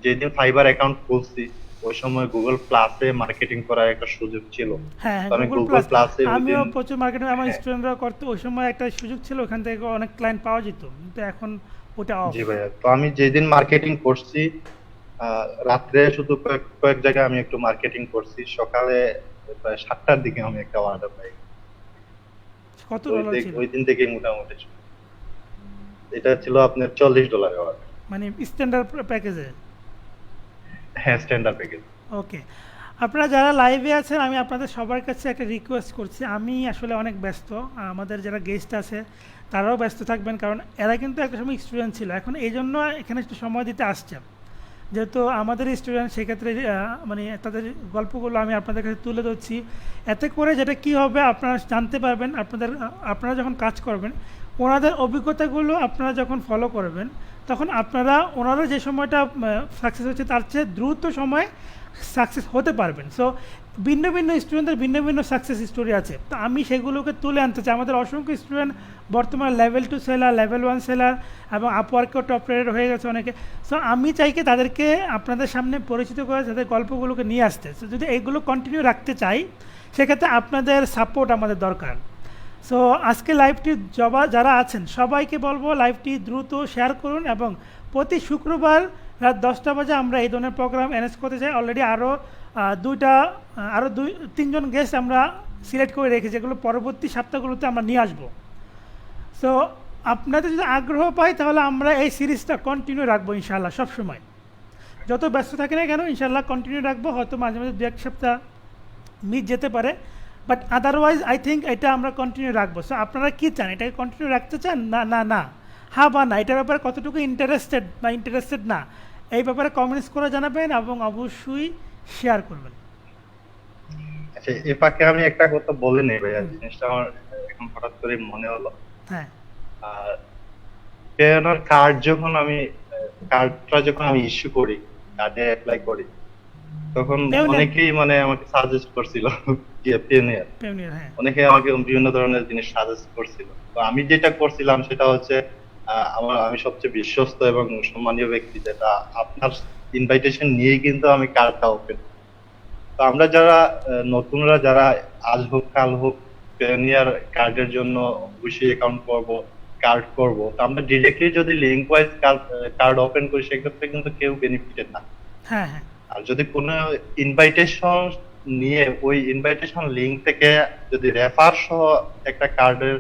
S2: যেদিন ফাইবার অ্যাকাউন্ট খুলছি, ওই সময় গুগল প্লাসে মার্কেটিং করার একটা সুযোগ ছিল।
S1: হ্যাঁ
S2: তো
S1: হ্যাঁ,
S2: আমি
S1: গুগল
S2: গুগল
S1: প্লাস
S2: প্লাসে ওই
S1: আমিও
S2: দিন,
S1: প্রচুর মার্কেটিং আমার
S2: হ্যাঁ,
S1: স্টুডেন্টরা করতে, ওই সময় একটা সুযোগ ছিল ওখান থেকে অনেক ক্লায়েন্ট পাওয়া যেত, কিন্তু এখন ওটা অফ।
S2: জি ভাইয়া। তো আমি যেদিন মার্কেটিং করছি, রাত্রে শুধু কয়েক কয়েক জায়গায় আমি একটু মার্কেটিং করছি, সকালে প্রায় 7টার দিকে আমি একটা অর্ডার পাই।
S1: কত
S2: তো
S1: ডলার ছিল?
S2: ওই দিন থেকে মোটামুটি এটা ছিল আপনার $40 অর্ডার।
S1: মানে স্ট্যান্ডার্ড প্যাকেজে?
S2: হ্যাঁ, স্ট্যান্ডার্ড প্যাকেজ।
S1: ওকে, আপনারা যারা লাইভে আছেন আমি আপনাদের সবার কাছে একটা রিকোয়েস্ট করছি, আমি আসলে অনেক ব্যস্ত, আমাদের যারা গেস্ট আছে তারাও ব্যস্ত থাকবেন, কারণ এরা কিন্তু একটা সময় স্টুডেন্ট ছিল, এখন এই জন্য এখানে একটু সময় দিতে আসছে, যেহেতু আমাদের স্টুডেন্ট সেক্ষেত্রে মানে তাদের গল্পগুলো আমি আপনাদের কাছে তুলে ধরছি, এতে করে যেটা কি হবে আপনারা জানতে পারবেন, আপনারা যখন কাজ করবেন ওনাদের অভিজ্ঞতাগুলো আপনারা যখন ফলো করবেন, তখন ওনারা যে সময়টা সাকসেস হচ্ছে তার চেয়ে দ্রুত সময়ে সাকসেস হতে পারবেন। সো ভিন্ন ভিন্ন স্টুডেন্টদের ভিন্ন ভিন্ন সাকসেস স্টোরি আছে, তো আমি সেগুলোকে তুলে আনতে চাই। আমাদের অসংখ্য স্টুডেন্ট বর্তমানে লেভেল 2 সেলার, লেভেল 1 সেলার এবং আপওয়ার্কেও টপ রেটেড হয়ে গেছে অনেকে। সো আমি চাই কি তাদেরকে আপনাদের সামনে পরিচিত করে তাদের গল্পগুলোকে নিয়ে আসতে। সো যদি এইগুলো কন্টিনিউ রাখতে চাই সেক্ষেত্রে আপনাদের সাপোর্ট আমাদের দরকার। সো আজকে লাইভটি যারা আছেন সবাইকে বলবো লাইভটি দ্রুত শেয়ার করুন, এবং প্রতি শুক্রবার রাত 10টা বাজে আমরা এই ধরনের প্রোগ্রাম অ্যারেঞ্জ করতে চাই। অলরেডি আরও তিনজন গেস্ট আমরা সিলেক্ট করে রেখেছি, যেগুলো পরবর্তী সপ্তাহগুলোতে আমরা নিয়ে আসবো। সো আপনাদের যদি আগ্রহ পাই তাহলে আমরা এই সিরিজটা কন্টিনিউ রাখবো ইনশাআল্লাহ, সবসময় যত ব্যস্ত থাকি না কেন ইনশাআল্লাহ কন্টিনিউ রাখবো। হয়তো মাঝে মাঝে 2-1 সপ্তাহ মিস যেতে পারে, বাট আদারওয়াইজ আই থিঙ্ক এটা আমরা কন্টিনিউ রাখবো। সো আপনারা কী চান, এটাকে কন্টিনিউ রাখতে চান না না না হ্যাঁ বা না, এটার ব্যাপারে কতটুকু ইন্টারেস্টেড বা ইন্টারেস্টেড না, এই ব্যাপারে কমেন্টস করে জানাবেন এবং অবশ্যই শেয়ার করবেন।
S2: আচ্ছা, এ ফাঁকে আমি একটা কথা বলে নেই ভাইয়া, জিনিসটা আমার এখন হঠাৎ করে মনে হলো।
S1: হ্যাঁ
S2: আর পেওনার কার্ড যখন আমি কার্ডটা যখন আমি ইস্যু করি, কার্ডে অ্যাপ্লাই করি, তখন
S1: পেওনিয়ার।
S2: অনেকেই মানে আমাকে সাজেস্ট করছিল যে পেওনিয়ার,
S1: পেওনিয়ার, হ্যাঁ।
S2: অনেকে আমাকে বিভিন্ন ধরনের জিনিস সাজেস্ট করছিল। তো আমি যেটা করছিলাম সেটা হচ্ছে, আমি সবচেয়ে বিশ্বস্ত এবং সম্মানীয় ব্যক্তি, যেটা আপনার ইনভাইটেশন নিয়েই কিন্তু আমি কার্ডটা ওপেন। তো আমরা যারা নতুনরা, যারা আজ হোক কাল হোক পেওনিয়ার কার্ডের জন্য অবশ্যই অ্যাকাউন্ট করব, কার্ড করব, তো আমরা ডিরেক্টলি যদি লিংক ওয়াইজ কার্ড ওপেন করি সেক্ষেত্রে কিন্তু কেউ বেনিফিটেড না।
S1: হ্যাঁ হ্যাঁ
S2: আর যদি কোনো ইনভাইটেশন নিয়ে ওই ইনভাইটেশন লিংক থেকে যদি রেফার সহ একটা কার্ডের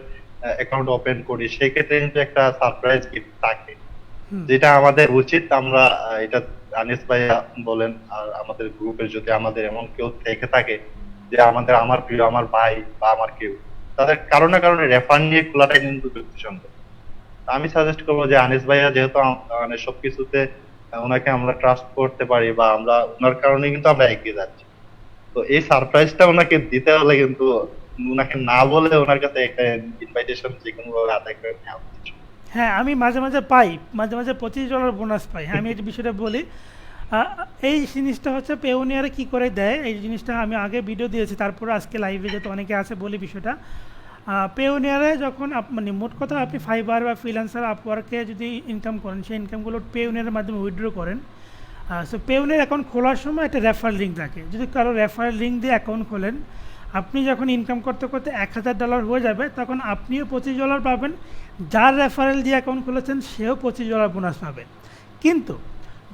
S2: অ্যাকাউন্ট ওপেন করি সেক্ষেত্রে কিন্তু একটা সারপ্রাইজ গিফট থাকে,
S1: হুম
S2: যেটা আমাদের উচিত। আমরা এটা আনিস ভাইয়া বলেন আর আমাদের গ্রুপে যদি আমাদের এমন কেউ থেকে থাকে যে আমার প্রিয়, আমার ভাই বা আমার কেউ, তাদের কারণে কারণে রেফার নিয়ে খোলাটা কিন্তু যুক্তিসঙ্গত। আমি সাজেস্ট করবো যে আনিস ভাইয়া যেহেতু মানে সবকিছুতে ওনাকে আমরা ট্রাস্ট করতে পারি বা আমরা ওনার কারণে কিন্তু আমরা এগিয়ে যাচ্ছি, তো এই সারপ্রাইজটা ওনাকে দিতে হলে কিন্তু ওনাকে না বলে ওনার কাছে একটা ইনভাইটেশন যে কোনো ভাবে আদায় করে নেওয়া উচিত।
S1: হ্যাঁ, আমি মাঝে মাঝে পাই, মাঝে মাঝে $25 বোনাস পাই। আমি এই বিষয়টা বলি। আহ, এই জিনিসটা হচ্ছে পেওনিয়ারে কি করে দেয়, এই জিনিসটা আমি আগে ভিডিও দিয়েছি, তারপরে আজকে লাইভে যেহেতু অনেকে আছে বলি বিষয়টা। পেওনিয়ারে যখন মানে মোট কথা আপনি ফাইবার বা ফ্রিল্যান্সার আপওয়ার্কে যদি ইনকাম করেন, সেই ইনকামগুলো পেওনিয়ারের মাধ্যমে উইথড্র করেন। সো পেওনিয়ার অ্যাকাউন্ট খোলার সময় একটা রেফার লিঙ্ক থাকে, যদি কারো রেফার লিঙ্ক দিয়ে অ্যাকাউন্ট খোলেন, আপনি যখন ইনকাম করতে করতে $1000 হয়ে যাবে তখন আপনিও $25 পাবেন, যার রেফারেল দিয়ে অ্যাকাউন্ট খুলেছেন সেও $25 বোনাস পাবে। কিন্তু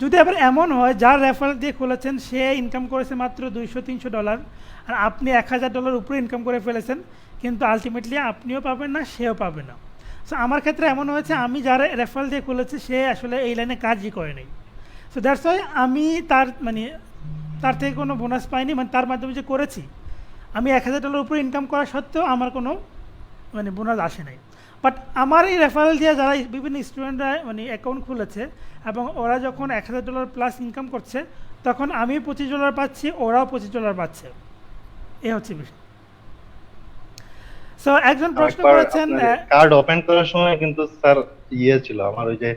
S1: যদি আবার এমন হয় যার রেফারেল দিয়ে খুলেছেন সে ইনকাম করেছে মাত্র $200-300 আর আপনি $1000 উপরে ইনকাম করে ফেলেছেন, কিন্তু আলটিমেটলি আপনিও পাবেন না, সেও পাবে না। সো আমার ক্ষেত্রে এমন হয়েছে, আমি যারা রেফারেল দিয়ে খুলেছি সে আসলে এই লাইনে কাজই করে নেই। সো দ্যাটস ওয়াই আমি তার থেকে কোনো বোনাস পাইনি, মানে তার মাধ্যমে যে করেছি আমি $1000 উপরে ইনকাম করা সত্ত্বেও আমার কোনো বোনাস আসে নাই। বাট আমার এই রেফারেল দিয়ে যারা বিভিন্ন স্টুডেন্টরা অ্যাকাউন্ট খুলেছে এবং ওরা যখন $1000 প্লাস ইনকাম করছে তখন আমি $25 পাচ্ছি, ওরাও $25 পাচ্ছে। এই হচ্ছে বিষয়। সো একজন প্রশ্ন করেছেন,
S2: কার্ড ওপেন করার সময় কিন্তু স্যার ছিল আমার ওই যে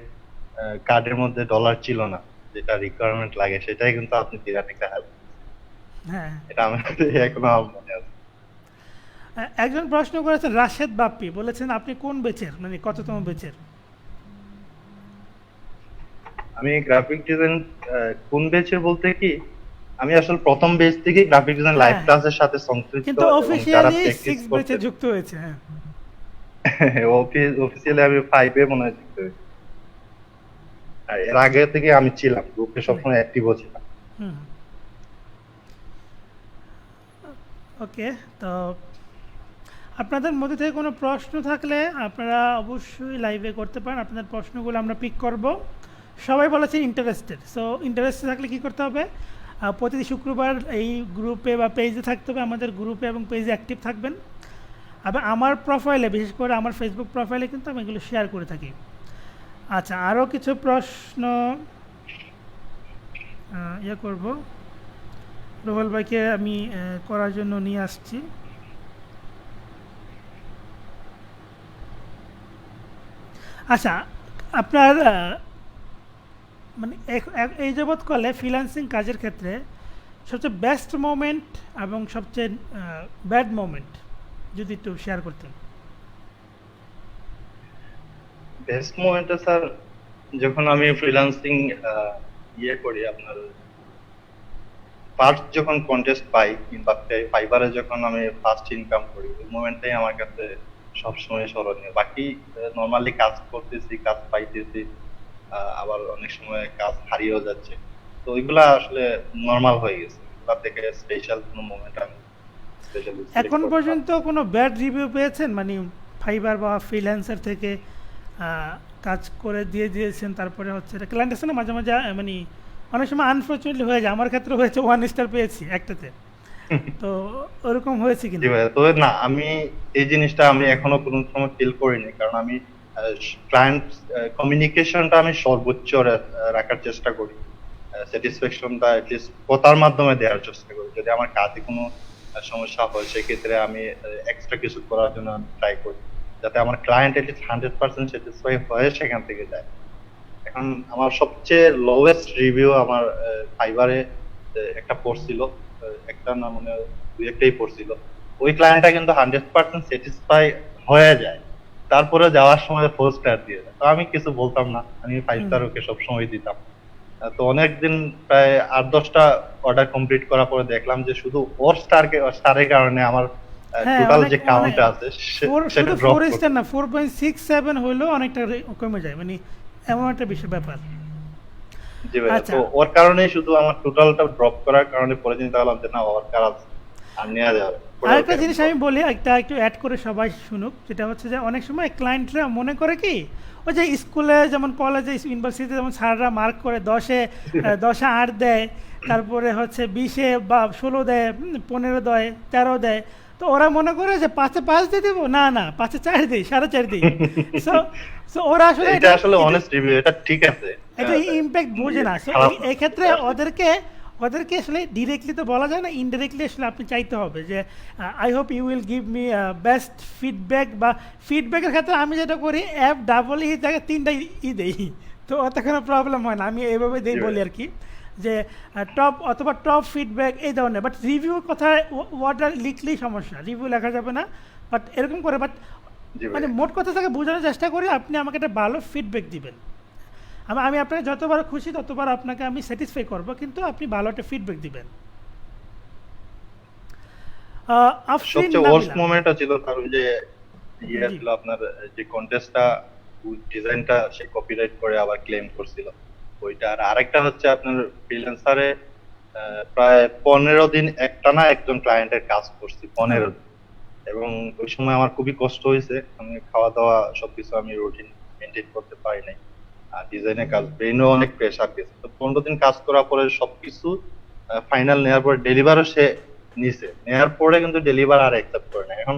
S2: কার্ডের মধ্যে ডলার ছিল না, যেটা রিকোয়ারমেন্ট লাগে, সেটাই কিন্তু আপনি বিরাট একটা হেল্প।
S1: হ্যাঁ
S2: এটা আমার এখনো মনে আছে।
S1: একজন প্রশ্ন করেছেন রাশেদ বাপ্পি, বলেছেন আপনি কোন বেচের, কততম বেচের?
S2: আমি গ্রাফিক ডিজাইন কোন বেচের বলতে কি, আমি আসলে প্রথম বেচ থেকে গ্রাফিক ডিজাইন লাইভ
S1: হ্যাঁ,
S2: ক্লাসের সাথে সংশ্লিষ্ট
S1: কিন্তু
S2: এবং যারা
S1: অফিসিয়ালি
S2: প্র্যাকটিস
S1: 6
S2: করতে
S1: বেচে যুক্ত হয়েছে। হ্যাঁ
S2: অফিসিয়ালি আমি 5 এ মনে হয় যুক্ত হয়েছি। আর এর আগে থেকে আমি ছিলাম গ্রুপে, সবসময় অ্যাক্টিভও ছিলাম।
S1: হুম ওকে। তো আপনাদের মধ্যে থেকে কোনো প্রশ্ন থাকলে আপনারা অবশ্যই লাইভে করতে পারেন, আপনাদের প্রশ্নগুলো আমরা পিক করব। সবাই বলেছে ইন্টারেস্টেড। সো ইন্টারেস্টেড থাকলে কী করতে হবে, প্রতি শুক্রবার এই গ্রুপে বা পেজে থাকতে হবে, আমাদের গ্রুপে এবং পেজে অ্যাক্টিভ থাকবেন। আবার আমার প্রোফাইলে, বিশেষ করে আমার ফেসবুক প্রোফাইলে কিন্তু আমি এগুলো শেয়ার করে থাকি। আচ্ছা, আরও কিছু প্রশ্ন করব, রোহল ভাইকে আমি করার জন্য নিয়ে আসছি। আচ্ছা, আপনার এই যাবৎকালে ফ্রিল্যান্সিং কাজের ক্ষেত্রে সবচেয়ে বেস্ট মোমেন্ট এবং সবচেয়ে ব্যাড মোমেন্ট যদি একটু শেয়ার করতেন।
S2: বেস্ট মোমেন্টে স্যার, যখন আমি ফ্রিল্যান্সিং করি, আপনার ফার্স্ট যখন কন্টেস্ট পাই কিংবা ফাইবারে যখন আমি ফার্স্ট ইনকাম করি, ওই মোমেন্টটাই আমার কাছে সবসময় স্মরণীয়। বাকি নর্মালি কাজ করতেছি, কাজ পাইতেছি, আবার অনেক সময় কাজ হারিয়েও যাচ্ছে, তো ওইগুলা আসলে নর্মাল হয়ে গেছে। ওগুলা থেকে স্পেশাল কোনো মোমেন্ট আমি স্পেশালি
S1: এখন পর্যন্ত কোনো ব্যাড রিভিউ পেয়েছেন, ফাইবার বা ফ্রিল্যান্সার থেকে কাজ করে দিয়েছেন, তারপরে হচ্ছে ক্লায়েন্ট আছে না মাঝে মাঝে, অনেক সময় আনফর্চুনেটলি হয়ে যায়, আমার ক্ষেত্রে হয়েছে 1 স্টার পেয়েছি একটাতে, তো ওরকম হয়েছে কিনা?
S2: তবে না, আমি এই জিনিসটা আমি এখনো কোনো সময় ফিল করিনি, কারণ আমি ক্লায়েন্ট কমিউনিকেশনটা আমি সর্বোচ্চ রাখার চেষ্টা করি, স্যাটিসফ্যাকশনটা অ্যাটলিস্ট কথার মাধ্যমে দেওয়ার চেষ্টা করি। যদি আমার কাজে কোনো সমস্যা হয় সেক্ষেত্রে আমি এক্সট্রা কিছু করার জন্য আমি ট্রাই করি, যাতে আমার ক্লায়েন্ট অ্যাটলিস্ট 100% স্যাটিসফাই হয়ে সেখান থেকে যায়। এখন আমার সবচেয়ে লোয়েস্ট রিভিউ আমার ফাইবারে একটা পড়ছিল, একটা না মানে দুই একটাই পড়ছিল, ওই ক্লায়েন্টটা কিন্তু 100% স্যাটিসফাই হয়ে যায়, তারপরে যাওয়ার সময় 4 স্টার দিয়ে দেয়। তো আমি কিছু বলতাম না, আমি 5 স্টার ওকে সবসময় দিতাম। তো অনেকদিন প্রায় 8-10টা অর্ডার কমপ্লিট করার পরে দেখলাম যে শুধু ওর স্টারের কারণে আমার
S1: হ্যাঁ
S2: টোটাল
S1: অনেক
S2: যে
S1: মানে
S2: কাউন্ট আছে সেটা
S1: শুধু
S2: ড্রপ
S1: 4
S2: করছে।
S1: স্টার না, 4.67 হইলেও অনেকটা কমে যায়, মানে এমন একটা বিষয় ব্যাপার।
S2: জি ভাইয়া,
S1: আচ্ছা,
S2: তো ওর কারণেই শুধু আমার টোটালটা ড্রপ করার কারণে পরে চিন্তা করলাম যে না, ওর কাজ আর নেওয়া যাবে, পরে ওকে
S1: আরেকটা
S2: আমি
S1: জিনিস
S2: ড্রপ।
S1: আমি বলি, একটা একটু অ্যাড করে সবাই শুনুক, যেটা হচ্ছে যে অনেক সময় ক্লায়েন্টরা মনে করে কি, ওই যে স্কুলে যেমন কলেজে ইউনিভার্সিটিতে যেমন স্যাররা মার্ক করে 10-এ 8 দেয়, তারপরে হচ্ছে 20-এ বা 16 দেয়, 15 দেয়, 13 দেয়। তো ওরা মনে করে যে 5-এ 5 দিয়ে দেবো, না না 5-এ 4 দিই, 4.5 দিই। সো সো ওরা আসলে
S2: এটা
S1: এটা
S2: আসলে
S1: এটা
S2: অনেস্ট রিভিউ, এটা ঠিক আছে।
S1: এটা ইমপ্যাক্ট বোঝে না। সো
S2: খারাপ না,
S1: এক্ষেত্রে
S2: এটা আসলে
S1: ওদেরকে ওদেরকে আসলে ডিরেক্টলি তো বলা যায় না, ইনডিরেক্টলি আসলে আপনি চাইতে হবে যে I hope you will give me best feedback, বা ফিডব্যাকের ক্ষেত্রে আমি যেটা করি অ্যাপ ডাবল ই জায়গায় 3টা ই দেই। তো ওতে কোনো প্রবলেম হয় না, আমি এভাবে
S2: জি
S1: দিই বলি
S2: ভাইয়া।
S1: আর কি, যে টপ অথবা টপ ফিডব্যাক এই ধরনের। বাট রিভিউ কথা ওয়ার্ডটা লিখলেই সমস্যা, রিভিউ লেখা যাবে না। বাট এরকম করে, বাট
S2: জি
S1: মানে
S2: ভাইয়া।
S1: মোট কথা থেকে বোঝানোর চেষ্টা করি আপনি আমাকে একটা ভালো ফিডব্যাক দিবেন। আমি আপনাকে যতবার খুশি ততবার আপনাকে আমি স্যাটিসফাই করব, কিন্তু আপনি ভালো একটা ফিডব্যাক দিবেন। আফরিন
S2: সবচেয়ে ওয়ার্স্ট
S1: নাবিলা।
S2: মোমেন্টটা ছিল তার ওই যে ইয়ে
S1: জি।
S2: ছিল আপনার, যে কন্টেস্টটা ডিজাইনটা সে কপিরাইট করে আবার ক্লেম করছিল ওইটা। আর আরেকটা হচ্ছে আপনার ফ্রিল্যান্সারে প্রায় 15 দিন একটানা একজন ক্লায়েন্টের কাজ করছি,
S1: হ্যাঁ।
S2: 15 দিন। এবং ওই সময় আমার খুবই কষ্ট হয়েছে, আমি খাওয়া দাওয়া সবকিছু আমি রুটিন মেনটেন করতে পারি নাই। আর ডিজাইনের কাজ ব্রেনও অনেক প্রেশার গেছে, তো 15 দিন কাজ করার পরে সবকিছু ফাইনাল নেওয়ার পরে ডেলিভারও সে নিছে, নেওয়ার পরে কিন্তু ডেলিভার আর অ্যাকসেপ্ট করে না। এখন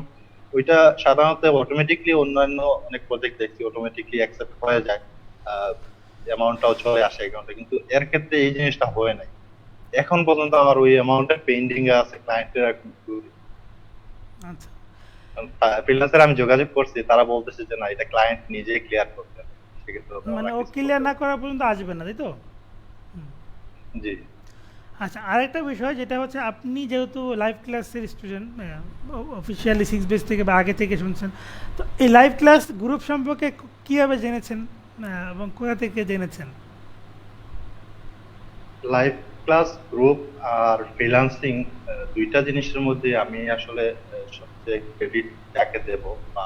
S2: ওইটা সাধারণত অটোমেটিকলি অন্যান্য অনেক প্রজেক্ট দেখছি অটোমেটিকলি অ্যাকসেপ্ট হয়ে যায়, অ্যামাউন্টটাও চলে আসে অ্যাকাউন্টে, কিন্তু এর ক্ষেত্রে এই জিনিসটা হয় নাই। এখন পর্যন্ত আমার ওই অ্যামাউন্টটা পেন্ডিং এ আছে ক্লায়েন্টের।
S1: আচ্ছা,
S2: ফ্রিল্যান্সার আমি যোগাযোগ করছি, তারা বলতেছে যে না, এটা ক্লায়েন্ট নিজেই ক্লিয়ার করতে হবে, সেক্ষেত্রে
S1: মানে
S2: ওরা
S1: ও
S2: কিছু
S1: ক্লিয়ার
S2: করতে
S1: না
S2: পারবে
S1: করা পর্যন্ত আসবে না, তাই তো?
S2: না। জি।
S1: আচ্ছা, আরেকটা বিষয় যেটা হচ্ছে, আপনি যেহেতু লাইভ ক্লাসের স্টুডেন্ট, অফিসিয়ালি 6 বেস থেকে বা আগে থেকে শুনছেন, তো এই লাইভ ক্লাস গ্রুপ সম্পর্কে কীভাবে জেনেছেন এবং কোথা থেকে জেনেছেন?
S2: লাইভ ক্লাস গ্রুপ আর ফ্রিল্যান্সিং, দুইটা জিনিসের মধ্যে আমি আসলে সবচেয়ে ক্রেডিট যাকে দেব, বা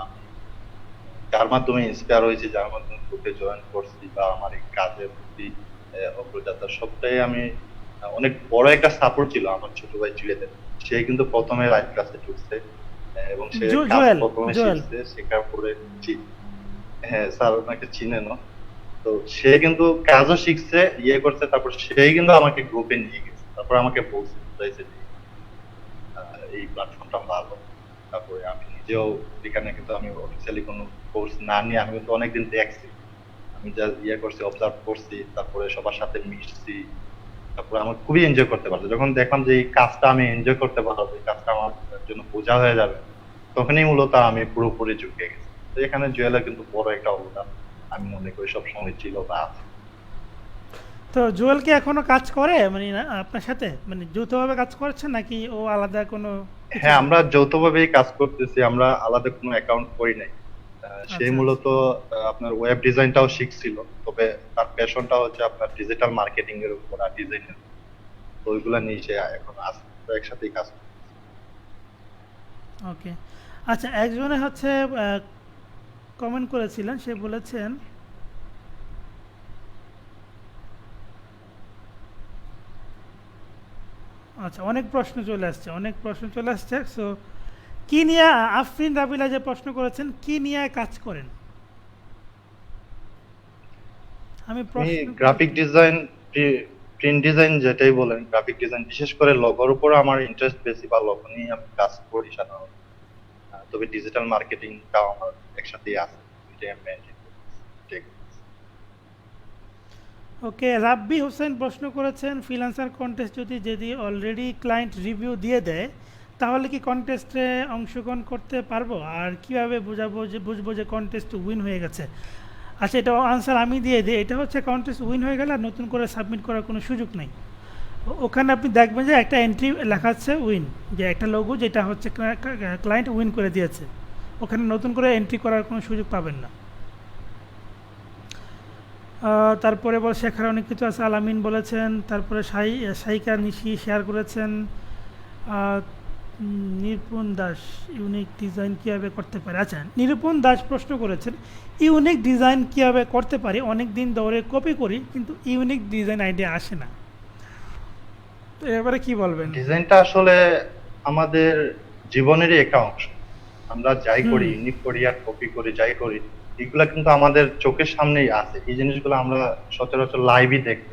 S2: যার মাধ্যমে ইন্সপায়ার হয়েছি, যার মাধ্যমে গ্রুপে জয়েন করছি, বা আমার এই কাজের প্রতি অগ্রযাত্রা, সবটাই আমি অনেক বড় একটা সাপোর্ট ছিল আমার ছোট ভাই জুয়েলের। সে কিন্তু প্রথমে লাইভ ক্লাসে ঢুকছে, এবং সে কাজ
S1: জোয়েল।
S2: প্রথমে
S1: জোয়েল।
S2: শিখছে, শেখার পরে হ্যাঁ স্যার ওনাকে চিনেন। তো সে কিন্তু কাজও শিখছে, ইয়ে করছে, তারপর সেই কিন্তু আমাকে গ্রুপে নিয়ে গেছে, তারপর আমাকে বলছে, বুঝাইছে যে এই প্ল্যাটফর্মটা ভালো। তারপরে আমি নিজেও এখানে কিন্তু আমি অফিসিয়ালি কোনো কোর্স না নিয়ে আমি কিন্তু অনেকদিন দেখছি, আমি যা ইয়ে করছি অবজার্ভ করছি, তারপরে সবার সাথে মিশছি, তারপরে আমার খুবই এনজয় করতে পারছি। যখন দেখলাম যে এই কাজটা আমি এনজয় করতে পারবো, এই কাজটা আমার জন্য বোঝা হয়ে যাবে, তখনই মূলত আমি পুরোপুরি ঝুঁকে গেছি। তো এখানে জুয়েলের কিন্তু বড় একটা অবদান আমি মনে করি সবসময় ছিল বা আছে।
S1: তো জুয়েল কি এখনো কাজ করে, মানে আপনার সাথে, মানে যৌথভাবে কাজ করছেন নাকি ও আলাদা কোনো
S2: হ্যাঁ,
S1: কিছুতে?
S2: আমরা যৌথভাবেই কাজ করতেছি, আমরা আলাদা কোনো অ্যাকাউন্ট করি নাই। সে
S1: আচ্ছা, আচ্ছা।
S2: মূলত আপনার ওয়েব ডিজাইনটাও শিখছিল, তবে তার প্যাশনটা হচ্ছে আপনার ডিজিটাল মার্কেটিং এর উপর আর ডিজাইনের, তো ওইগুলা নিয়ে সে এখন আছে, তো একসাথেই কাজ করি।
S1: ওকে। আচ্ছা, একজনে হচ্ছে কমেন্ট করেছিলেন, সে বলেছেন, আচ্ছা অনেক প্রশ্ন চলে আসছে, অনেক প্রশ্ন চলে আসছে। সো কি নিয়ে, আফরিন রাবিলা যে প্রশ্ন করেছেন, কি নিয়ে কাজ করেন? আমি
S2: আমি
S1: প্রশ্ন
S2: গ্রাফিক ডিজাইন, প্রিন্ট ডিজাইন যেটাই বলেন, গ্রাফিক ডিজাইন বিশেষ করে লোগোর উপর আমার ইন্টারেস্ট বেশি, বা লোগো নিয়ে আমি কাজ করি সাধারণত। তবে ডিজিটাল মার্কেটিংটাও আমার একসাথেই আছে, দুইটাই আমি maintain করতেছি।
S1: ওকে, রাব্বি হোসেন প্রশ্ন করেছেন, ফ্রিল্যান্সার কন্টেস্ট যদি অলরেডি ক্লায়েন্ট রিভিউ দিয়ে দেয়, তাহলে কি কন্টেস্টে অংশগ্রহণ করতে পারবো? আর কিভাবে বুঝবো যে কন্টেস্ট উইন হয়ে গেছে? আচ্ছা, এটা আনসার আমি দিয়ে দিই। এটা হচ্ছে কন্টেস্ট উইন হয়ে গেলে আর নতুন করে সাবমিট করার কোনো সুযোগ নেই। ওখানে আপনি দেখবেন যে একটা এন্ট্রি লেখা আছে উইন, যে একটা লোগো যেটা হচ্ছে ক্লায়েন্ট উইন করে দিয়েছে, ওখানে নতুন করে এন্ট্রি করার কোনো সুযোগ পাবেন না। তারপরে শেখার অনেক কিছু আছে, আলামিন বলেছেন, তারপরে সাইকা নিশি শেয়ার করেছেন। নিরুপন দাস ইউনিক ডিজাইন কীভাবে করতে পারে? আচ্ছা, নিরুপন দাস প্রশ্ন করেছেন ইউনিক ডিজাইন কীভাবে করতে পারি, অনেক দিন ধরে কপি করি কিন্তু ইউনিক ডিজাইন আইডিয়া আসে না, তো এবারে কি বলবেন?
S2: ডিজাইনটা আসলে আমাদের জীবনেরই একটা অংশ। আমরা যাই
S1: হুম
S2: করি, ইউনিক করি আর কপি করি, যাই করি, এগুলা কিন্তু আমাদের চোখের সামনেই আছে। এই জিনিসগুলো আমরা সচরাচর লাইভই দেখি।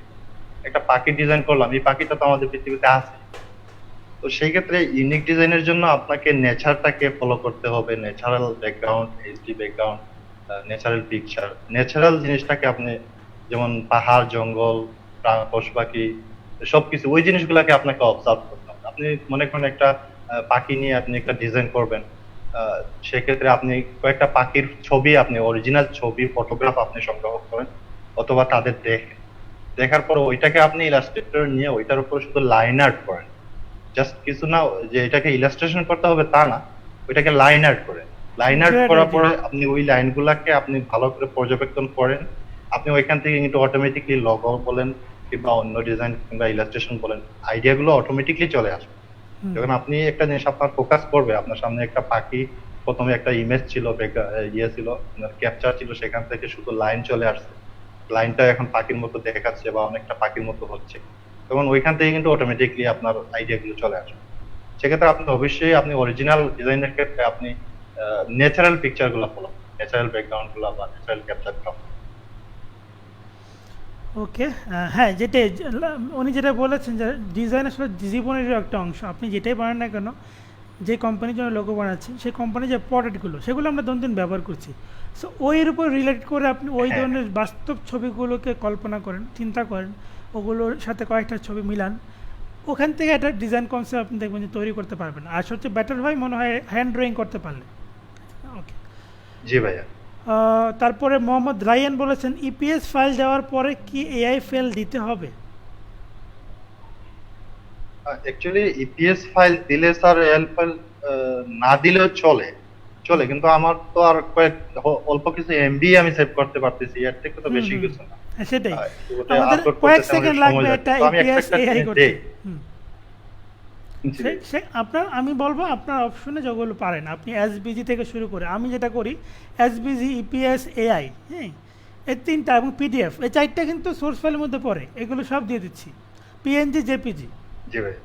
S2: একটা পাখি ডিজাইন করলাম, এই পাখিটা তো আমাদের পৃথিবীতে আছে। তো সেই ক্ষেত্রে ইউনিক ডিজাইনের জন্য আপনাকে নেচারটাকে ফলো করতে হবে, natural background, HD background, natural picture, natural জিনিসটাকে আপনি, যেমন পাহাড়, জঙ্গল, পশু পাখি, সবকিছু ওই জিনিসগুলাকে আপনাকে অবজার্ভ করতে হবে। আপনি মনে করেন একটা পাখি নিয়ে আপনি একটা ডিজাইন করবেন, আহ, সেক্ষেত্রে আপনি কয়েকটা পাখির ছবি, আপনি অরিজিনাল ছবি, ফটোগ্রাফ আপনি সংগ্রহ করেন, অথবা তাদের দেখার পর ওইটাকে আপনি ইলাস্ট্রেটর নিয়ে ওইটার উপর শুধু লাইন আর্ট করেন। জাস্ট কিছু না যে এটাকে ইলাস্ট্রেশন করতে হবে তা না, ওইটাকে লাইন আর্ট করে, লাইন আর্ট
S1: গ্রেট
S2: করার পরে
S1: আইডিয়া।
S2: আপনি ওই লাইনগুলাকে আপনি ভালো করে পর্যবেক্ষণ করেন। আপনি ওইখান থেকে কিন্তু অটোমেটিকলি লগো বলেন কিংবা অন্য ডিজাইন কিংবা ইলাস্ট্রেশন বলেন, আইডিয়াগুলো অটোমেটিকলি চলে আসবে।
S1: হুম
S2: যখন আপনি একটা জিনিস আপনার ফোকাস করবে, আপনার সামনে একটা পাখি, প্রথমে একটা ইমেজ ছিল, ইয়ে ছিল, ক্যাপচার ছিল, সেখান থেকে শুধু লাইন চলে আসছে, লাইনটা এখন পাখির মতো দেখাচ্ছে বা অনেকটা পাখির মতো হচ্ছে, তখন ওইখান থেকে কিন্তু অটোমেটিকলি আপনার আইডিয়া গুলো চলে আসবে। সেক্ষেত্রে আপনি অবশ্যই আপনি অরিজিনাল ডিজাইনের ক্ষেত্রে আপনি ন্যাচারাল পিকচার গুলো ফলো, ন্যাচারাল ব্যাকগ্রাউন্ড গুলো বা ন্যাচারাল ক্যাপচার গুলো।
S1: ওকে। হ্যাঁ, যেটাই উনি যেটা বলেছেন যে ডিজাইন আসলে জীবনেরই একটা অংশ। আপনি যেটাই বানান না কেন, যে কোম্পানির জন্য লোগো বানাচ্ছেন সেই কোম্পানির যে প্রোডাক্টগুলো সেগুলো আমরা দৈনন্দিন ব্যবহার করছি, সো ওইয়ের উপর রিলেট করে আপনি ওই
S2: হ্যাঁ,
S1: ধরনের বাস্তব ছবিগুলোকে কল্পনা করেন, চিন্তা করেন, ওগুলোর সাথে কয়েকটা ছবি মিলান, ওখান থেকে একটা ডিজাইন কনসেপ্ট আপনি দেখবেন যে তৈরি করতে পারবেন। আর সবচেয়ে বেটার হয় মনে হয় হ্যান্ড ড্রয়িং করতে পারলে। ওকে।
S2: জি ভাইয়া।
S1: তারপরে মোহাম্মদ রায়ান বলেছেন ইপিএস ফাইল দেওয়ার পরে কি এআই ফাইল দিতে হবে?
S2: অ্যাকচুয়ালি ইপিএস ফাইল দিলে স্যার, এল ফাইল না দিলেও চলে, চলে, কিন্তু আমার তো আর অল্প কিছু এমবি আমি সেভ করতে পারতেছি, এর থেকে তো
S1: হুম
S2: বেশি
S1: হুম
S2: কিছু না।
S1: হ্যাঁ, সেটাই।
S2: ওটা
S1: আমাদের
S2: আপলোড
S1: কয়েক
S2: করতে
S1: সেকেন্ড
S2: আমাদের
S1: লাগবে
S2: সময় যাচ্ছে,
S1: একটা
S2: তো আমি একটা
S1: ইপিএস
S2: একটা
S1: এআই
S2: জিনিস
S1: করতে।
S2: দেই।
S1: হুম
S2: জি,
S1: সে আপনার, আমি বলবো আপনার অপশনে যেগুলো পারেন আপনি এসবিজি থেকে শুরু করে, আমি যেটা করি এসবিজি, ইপিএস, এআই, হ্যাঁ, এই তিনটা এবং পিডিএফ, এই চারটা কিন্তু সোর্স ফাইলের মধ্যে পড়ে, এগুলো সব দিয়ে দিচ্ছি, পিএনজি, জেপিজি।
S2: জি ভাই।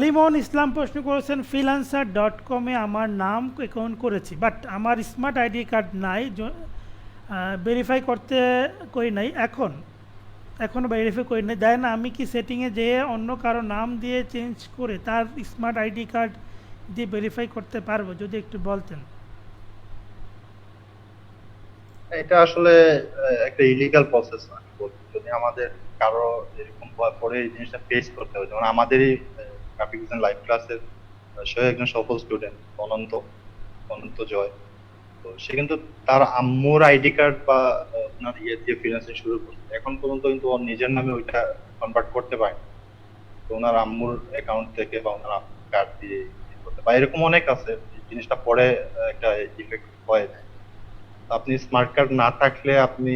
S1: লিমন ইসলাম প্রশ্ন করেছেন freelancer.com-এ আমার নাম অ্যাকাউন্ট করেছি বাট আমার স্মার্ট আইডি কার্ড নাই, ভেরিফাই করতে করি নাই, এখনও ভেরিফাই করি নাই, দেয় না, আমি কি সেটিংয়ে যেয়ে অন্য কারো নাম দিয়ে চেঞ্জ করে তার স্মার্ট আইডি কার্ড দিয়ে ভেরিফাই করতে পারবো? যদি একটু বলতেন।
S2: এটা আসলে একটা ইলিগাল প্রসেস আমি বলবো। যদি আমাদের কারো এরকম পরে এই জিনিসটা ফেস করতে হয়, যেমন আমাদেরই গ্রাফিক ডিজাইন লাইভ ক্লাসের সে একজন সফল স্টুডেন্ট, অনন্ত, অনন্ত জয়। তো সে কিন্তু তার আম্মুর আইডি কার্ড বা ওনার ইয়ে দিয়ে ফ্রিল্যান্সিং শুরু করছে, এখন পর্যন্ত কিন্তু ওর নিজের নামে ওইটা কনভার্ট করতে পারে। তো ওনার আম্মুর অ্যাকাউন্ট থেকে বা ওনার আম্মুর কার্ড দিয়ে ইয়ে করতে পারে, এরকম অনেক আছে। এই জিনিসটা পরে একটা ইফেক্ট হয়ে যায়। আপনি স্মার্ট কার্ড না থাকলে আপনি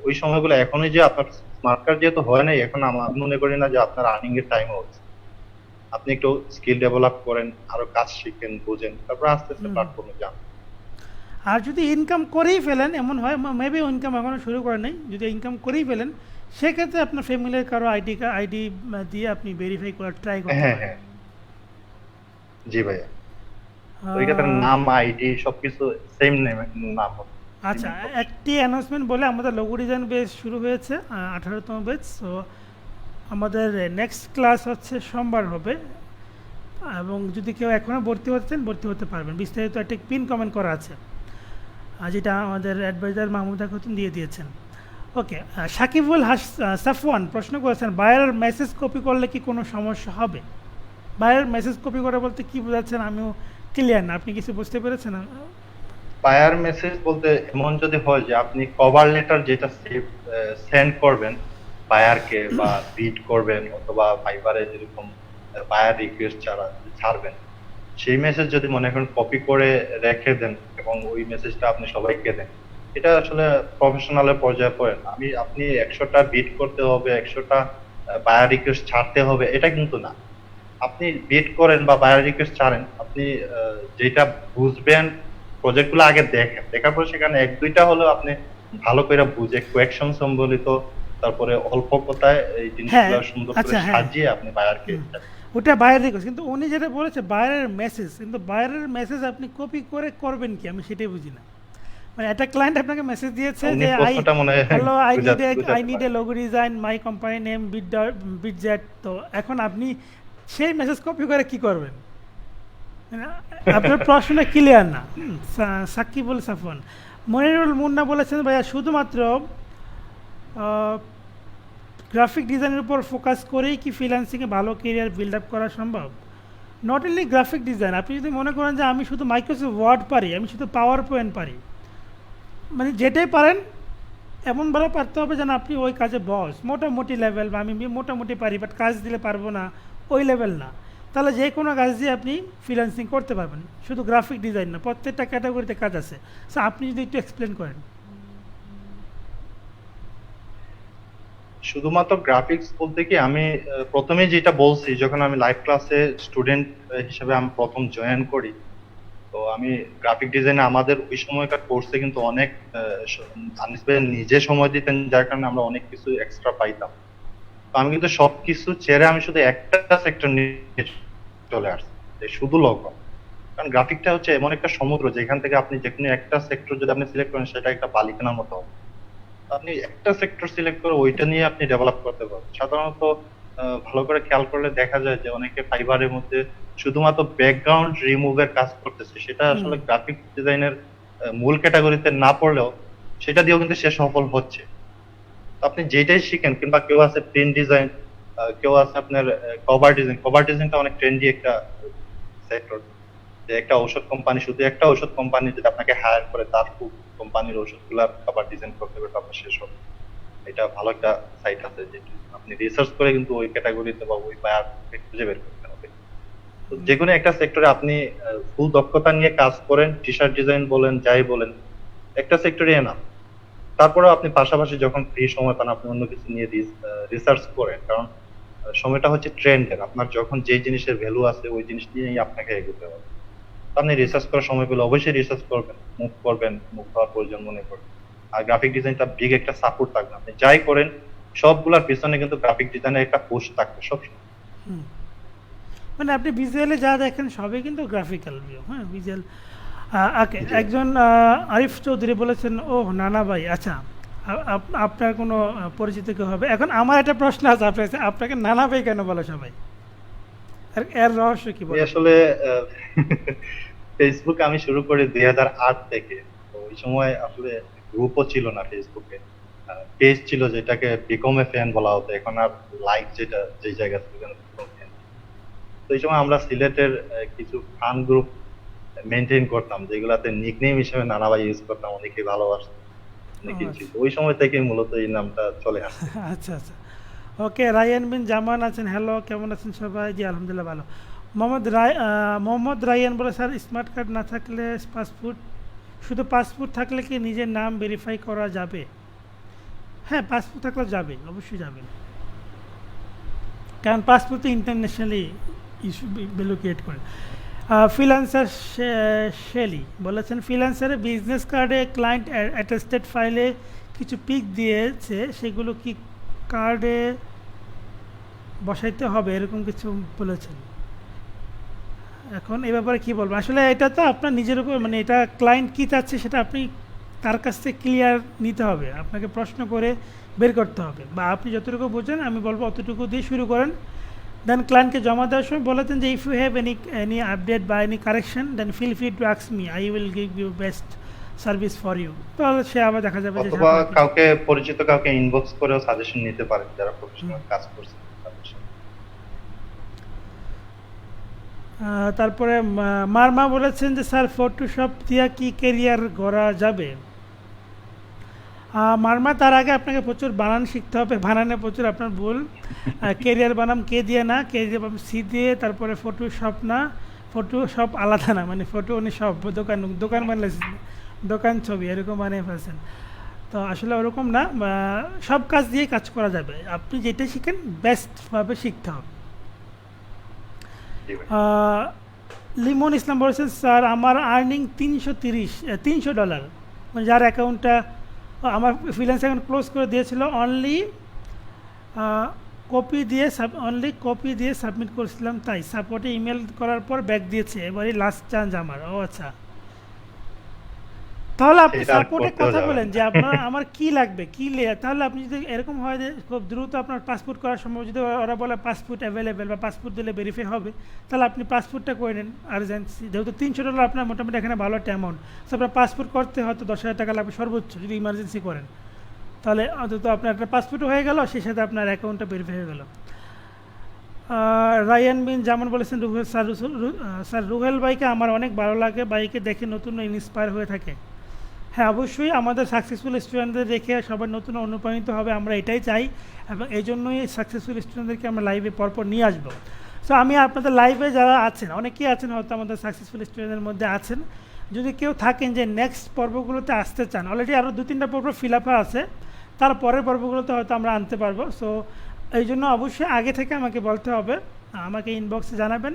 S2: ওই সময়গুলো, এখনই যে আপনার স্মার্ট কার্ড যেহেতু হয় নাই, এখন আমি মনে করি না যে আপনার আর্নিং এর টাইম হচ্ছে। আপনি একটু স্কিল ডেভেলপ করেন, আরো কাজ শিখেন, বুঝেন, তারপর আস্তে আস্তে
S1: হুম।
S2: প্ল্যাটফর্মে যান।
S1: আর যদি ইনকাম করেই ফেলেন, এমন হয় মেবি ইনকাম এখনও শুরু করে নেই, যদি ইনকাম করেই ফেলেন সেক্ষেত্রে আপনার ফ্যামিলির কারো আইডি দিয়ে আপনি ভেরিফাই করার ট্রাই করতে
S2: হ্যাঁ,
S1: পারেন।
S2: হ্যাঁ। জি ভাইয়া। তো এই ক্ষেত্রে নাম, আইডি সবকিছু সেম নাম হবে।
S1: আচ্ছা, একটি অ্যানাউন্সমেন্ট বলে আমাদের লোগো ডিজাইন বেচ শুরু হয়েছে, 18তম বেচ। সো আমাদের নেক্সট ক্লাস হচ্ছে সোমবার হবে, এবং যদি কেউ এখনও ভর্তি হচ্ছেন ভর্তি হতে পারবেন, বিস্তারিত একটা পিন কমেন্ট করা আছে, যেটা আমাদের অ্যাডভাইজার মাহমুদা খাতুন দিয়ে দিয়েছেন। ওকে। সাকিবুল সাফওয়ান প্রশ্ন করেছেন বায়ারের মেসেজ কপি করলে কি কোনো সমস্যা হবে? বায়ারের মেসেজ কপি করে বলতে কি বোঝাচ্ছেন আমিও ক্লিয়ার না, আপনি কিছু বুঝতে পেরেছেন?
S2: বায়ার মেসেজ বলতে এমন যদি হয় যে আপনি কভার লেটার যেটা সেন্ড করবেন বায়ারকে, বা বিড করবেন, অথবা ফাইবারে যেরকম বায়ার রিকোয়েস্ট ছাড়বেন, সেই মেসেজ যদি মনে করেন কপি করে রেখে দেন এবং ওই মেসেজটা আপনি সবাইকে দেন, এটা আসলে প্রফেশনালের পর্যায়ে পড়ে না। আপনি 100টা বিড করতে হবে, 100টা বায়ার রিকোয়েস্ট ছাড়তে হবে, এটা কিন্তু না। আপনি বিড করেন বা বায়ার রিকোয়েস্ট ছাড়েন, আপনি যেটা বুঝবেন প্রজেক্টগুলো আগে দেখেন, দেখার পর সেখানে এক দুইটা হলেও আপনি ভালো করে বুঝে কোয়েকশন সম্বলিত, তারপরে অল্প কথায় এই
S1: হ্যাঁ,
S2: জিনিসগুলো সুন্দর করে
S1: আচ্ছা, হ্যাঁ,
S2: সাজিয়ে আপনি বায়ারকে
S1: হুম, ওটা বাইরের রিকোয়েস্ট, কিন্তু উনি যেটা বলেছে বাইরের মেসেজ, কিন্তু বাইরের মেসেজ আপনি কপি করে করবেন কি, আমি সেটাই বুঝি না। মানে একটা ক্লায়েন্ট আপনাকে মেসেজ দিয়েছে
S2: উনি
S1: যে
S2: প্রশ্নটা মনে হয়
S1: হ্যালো, আই
S2: বুঝাতে
S1: নিড এ
S2: পারেন।
S1: Logo design, my company name BitJet. তো এখন আপনি সেই মেসেজ কপি করে কি করবেন? মানে আপনার প্রশ্নটা ক্লিয়ার না। সাকিবুল সাফন, মনিরুল মুন্না বলেছেন ভাইয়া শুধুমাত্র গ্রাফিক ডিজাইনের উপর ফোকাস করেই কি ফ্রিল্যান্সিংয়ে ভালো কেরিয়ার বিল্ড আপ করা সম্ভব? নট অনলি গ্রাফিক ডিজাইন, আপনি যদি মনে করেন যে আমি শুধু মাইক্রোসফট ওয়ার্ড পারি, আমি শুধু পাওয়ার পয়েন্ট পারি, মানে যেটাই পারেন এমনভাবে পারতে হবে যেন আপনি ওই কাজে বস, মোটামুটি লেভেল, বা আমি মোটামুটি পারি বাট কাজ দিলে পারবো না, ওই লেভেল না। তাহলে যে কোনো কাজ দিয়ে আপনি ফ্রিল্যান্সিং করতে পারবেন, শুধু গ্রাফিক ডিজাইন না, প্রত্যেকটা ক্যাটাগরিতে কাজ আছে। সো আপনি যদি একটু এক্সপ্লেন করেন।
S2: শুধুমাত্র গ্রাফিক্স বলতে কি, আমি প্রথমে যেটা বলছি, যখন আমি লাইভ ক্লাসে স্টুডেন্ট হিসেবে আমি প্রথম জয়েন করি, তো আমি গ্রাফিক ডিজাইনে আমাদের ওই সময়কার কোর্সে কিন্তু অনেক আনিস ভাই নিজে সময় দিতেন, যার কারণে আমরা অনেক কিছু এক্সট্রা পাইতাম। তো আমি কিন্তু সবকিছু ছেড়ে আমি শুধু একটা সেক্টর নিয়ে চলে আসছি, যে শুধু লোগো। কারণ গ্রাফিকটা হচ্ছে এমন একটা সমুদ্র, যেখান থেকে আপনি যে কোনো একটা সেক্টর যদি আপনি সিলেক্ট করেন, সেটা একটা বালিকানার মতো হবে। আপনি একটা সেক্টর সিলেক্ট করে ওইটা নিয়ে আপনি ডেভেলপ করতে পারবেন। সাধারণত ভালো করে খেয়াল করলে দেখা যায় যে অনেকে ফাইবারের মধ্যে শুধুমাত্র ব্যাকগ্রাউন্ড রিমুভের কাজ করতেছে, সেটা
S1: হুম,
S2: আসলে গ্রাফিক ডিজাইনের মূল ক্যাটাগরিতে না পড়লেও সেটা দিয়েও কিন্তু সে সফল হচ্ছে। তো আপনি যেটাই শিখেন, কিংবা কেউ আছে প্রিন্ট ডিজাইন, কেউ আছে আপনার কভার ডিজাইন। কভার ডিজাইনটা অনেক ট্রেন্ডি একটা সেক্টর, যে একটা ঔষধ কোম্পানি, শুধু একটা ঔষধ কোম্পানি যদি আপনাকে হায়ার করে, তার খুব কোম্পানির ওষুধগুলার কভার ডিজাইন করতে হবে, তারপর শেষ হবে। এটা ভালো একটা সাইট আছে, যে আপনি রিসার্চ করে কিন্তু ওই ক্যাটাগরিতে বা ওই বায়ার খুঁজে বের করতে হবে। তো যে কোনো একটা সেক্টরে আপনি ফুল দক্ষতা নিয়ে কাজ করেন, টি শার্ট ডিজাইন বলেন, যাই বলেন, একটা সেক্টরে না। তারপরেও আপনি পাশাপাশি যখন ফ্রি সময় পান, আপনি অন্য কিছু নিয়ে রিসার্চ করেন। কারণ সময়টা হচ্ছে ট্রেন্ডের, আপনার যখন যে জিনিসের ভ্যালু আছে ওই জিনিস নিয়েই আপনাকে এগোতে হবে। তো আপনি রিসার্চ করার সময় পেলে অবশ্যই রিসার্চ করবেন, মুভ করবেন, মুভ হওয়ার প্রয়োজন মনে করবেন। আর গ্রাফিক ডিজাইনটা বিগ একটা সাপোর্ট থাকবে, আপনি যাই করেন সবগুলোর পিছনে কিন্তু গ্রাফিক ডিজাইনের একটা পোস্ট থাকবে সবসময়।
S1: হুম, মানে আপনি ভিজুয়ালে যা দেখেন সবই কিন্তু গ্রাফিক্যাল ভিউ, হ্যাঁ, ভিজুয়াল। ওকে,
S2: জি।
S1: একজন আরিফ চৌধুরী বলেছেন, ও নানা ভাই, আচ্ছা, আপনার কোনো পরিচিত কেউ হবে? এখন আমার একটা প্রশ্ন আছে আপনার কাছে, আপনাকে নানা ভাই কেন বলে সবাই? এর রহস্য কি
S2: আমি
S1: বলেন?
S2: আসলে ফেসবুক আমি শুরু করি 2008 থেকে। তো ওই সময় আসলে গ্রুপও ছিল না ফেসবুকে, পেজ ছিল যেটাকে বিকম এ ফ্যান বলা হতো। এখন আর লাইক যেটা যে জায়গা থেকে, তো এই সময় আমরা সিলেটের কিছু ফান গ্রুপ মেনটেন করতাম, যেগুলাতে নিকনেম হিসেবে নানা ভাই ইউজ করতাম, অনেকে ভালোবাসতো,
S1: ও
S2: অনেকেই ছিল।
S1: আচ্ছা,
S2: ওই সময় থেকে মূলত এই নামটা চলে আসছে।
S1: আচ্ছা, আচ্ছা। ওকে, রায়ান বিন জামান আছেন, হ্যালো, কেমন আছেন সবাই? জি আলহামদুলিল্লাহ ভালো। মোহাম্মদ রায়ান বলে, স্যার স্মার্ট কার্ড না থাকলে পাসপোর্ট, শুধু পাসপোর্ট থাকলে কি নিজের নাম ভেরিফাই করা যাবে? হ্যাঁ, পাসপোর্ট থাকলে যাবে, অবশ্যই যাবেন, কারণ পাসপোর্ট তো ইন্টারন্যাশনালি ইস্যু ভ্যালু ক্রিয়েট করে। ফ্রিল্যান্সার শেলি বলেছেন, ফ্রিল্যান্সারে বিজনেস কার্ডে ক্লায়েন্ট অ্যাটেস্টেড ফাইলে কিছু পিক দিয়েছে, সেগুলো কি কার্ডে বসাইতে হবে, এরকম কিছু বলেছেন। এখন এ ব্যাপারে কী বলবো, আসলে এটা তো আপনার নিজের উপর, মানে এটা ক্লায়েন্ট কী চাচ্ছে সেটা আপনি তার কাছ থেকে ক্লিয়ার নিতে হবে, আপনাকে প্রশ্ন করে বের করতে হবে, বা আপনি যতটুকু বোঝেন আমি বলবো অতটুকু দিয়ে শুরু করেন। দেন ক্লায়েন্টকে জমা দেওয়ার সময় বলেছেন যে if you have any update বা any correction then feel free to ask me, I will give you best service for you. তাহলে সে আবার দেখা যাবে যে
S2: অথবা
S1: আপনাকে।
S2: কাউকে, পরিচিত কাউকে ইনবক্স করেও সাজেশন নিতে পারেন, যারা প্রফেশনাল কাজ করছে তাদের সাথে।
S1: তারপরে মারমা বলেছেন যে স্যার ফটোশপ দিয়া কি ক্যারিয়ার গড়া যাবে? মারমা, তার আগে আপনাকে প্রচুর বানান শিখতে হবে, বানানে প্রচুর আপনার ভুল। কেরিয়ার বানাম কে দিয়ে না, কেরিয়ার বানাম সি দিয়ে, তারপরে ফটোশপ না, ফটোশপ আলাদা না, মানে ফটো উনি সব দোকান দোকান বানালে দোকান ছবি এরকম বানিয়ে ফেলছেন। তো আসলে ওরকম না, সব কাজ দিয়ে কাজ করা যাবে, আপনি যেটা শিখেন বেস্টভাবে শিখতে হবে।
S2: জি ভাই।
S1: আহ, লিমন ইসলাম বলেছেন স্যার আমার আর্নিং 330 $300, মানে যার অ্যাকাউন্টটা আমার ফ্রিল্যান্স অ্যাকাউন্ট ক্লোজ করে দিয়েছিল, কপি দিয়ে সাবমিট করেছিলাম, তাই সাপোর্টে ইমেল করার পর ব্যাক দিয়েছে, এবারে লাস্ট চান্স আমার। ও আচ্ছা, তাহলে আপনি
S2: এটা আর
S1: সাপোর্টে
S2: করতেও
S1: কথা
S2: যাবেন
S1: বলেন
S2: না।
S1: যে আপনার আমার কি লাগবে, কি লেয়ার। তাহলে আপনি যদি এরকম হয় যে খুব দ্রুত আপনার পাসপোর্ট করার সময় যদি ওরা বলে পাসপোর্ট অ্যাভেলেবেল বা পাসপোর্ট দিলে ভেরিফাই হবে, তাহলে আপনি পাসপোর্টটা করে নেন আর্জেন্সি, যেহেতু $300 আপনার মোটামুটি এখানে ভালো একটা অ্যামাউন্ট। সো আপনার পাসপোর্ট করতে হয়তো 10,000 টাকা লাগবে সর্বোচ্চ যদি ইমার্জেন্সি করেন, তাহলে অন্তত আপনার একটা পাসপোর্টও হয়ে গেল, সেই সাথে আপনার অ্যাকাউন্টটা ভেরিফাই হয়ে গেল। রায়ান বিন যেমন বলেছেন স্যার রুহেল ভাইকে আমার অনেক ভালো লাগে, বাইকে দেখে নতুন ইন্সপায়ার হয়ে থাকে। হ্যাঁ, অবশ্যই আমাদের সাকসেসফুল স্টুডেন্টদের দেখে সবাই নতুন অনুপ্রাণিত হবে, আমরা এটাই চাই, এবং এই জন্যই সাকসেসফুল স্টুডেন্টদেরকে আমরা লাইভে পরপর নিয়ে আসবো। সো আমি আপনাদের লাইভে যারা আছেন, অনেকেই আছেন হয়তো আমাদের সাকসেসফুল স্টুডেন্টদের মধ্যে আছেন, যদি কেউ থাকেন যে নেক্সট পর্বগুলোতে আসতে চান, অলরেডি আরও 2-3টা পর্ব ফিল আপ আছে, তার পরের পর্বগুলোতে হয়তো আমরা আনতে পারবো। সো এই জন্য অবশ্যই আগে থেকে আমাকে বলতে হবে, আমাকে ইনবক্সে জানাবেন,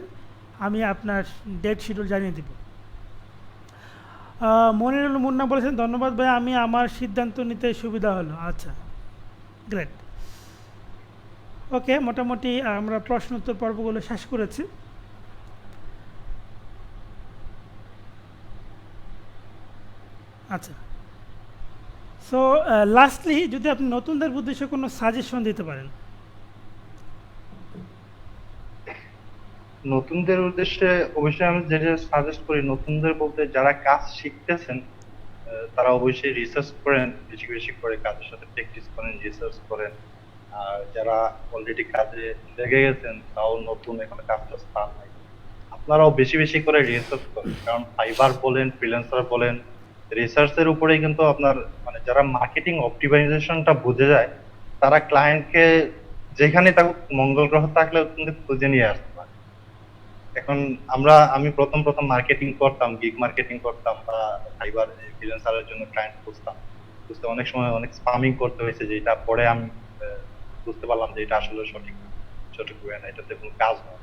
S1: আমি আপনার ডেট শিডিউল জানিয়ে দেবো। মনিরুল মুন্না বলেছেন ধন্যবাদ ভাই, আমি আমার সিদ্ধান্ত নিতে সুবিধা হলো। আচ্ছা, গ্রেট। ওকে, মোটামুটি আমরা প্রশ্ন উত্তর পর্বগুলো শেষ করেছি। আচ্ছা, সো লাস্টলি যদি আপনি নতুনদের উদ্দেশ্যে কোনো সাজেশন দিতে পারেন।
S2: নতুনদের উদ্দেশ্যে অবশ্যই আমি যেটা সাজেস্ট করি, নতুনদের বলতে যারা কাজ শিখতেছেন তারা অবশ্যই রিসার্চ করেন, বেশি বেশি করে কাজের সাথে প্র্যাকটিস করেন, রিসার্চ করেন। আর যারা অলরেডি কাজে লেগে গেছেন তাও নতুন এখানে কাজটা স্থান নাই, আপনারাও বেশি বেশি করে রিসার্চ করেন, কারণ ফাইবার বলেন, ফ্রিল্যান্সার বলেন, রিসার্চের উপরেই কিন্তু আপনার মানে যারা মার্কেটিং অপটিমাইজেশনটা বুঝে যায় তারা ক্লায়েন্টকে যেখানে থাকুক, মঙ্গল গ্রহ থাকলেও কিন্তু খুঁজে নিয়ে আসতে পারে। এখন আমি প্রথম প্রথম মার্কেটিং করতাম, গিগ মার্কেটিং করতাম বা ফাইবার ফ্রিল্যান্সারের জন্য ক্লায়েন্ট খুঁজতাম, বুঝতে অনেক সময় অনেক স্পামিং করতে হয়েছে, যেটা পরে আমি বুঝতে পারলাম যে এটা আসলে সঠিক ওয়ে না, এটাতে কোনো কাজ নয়।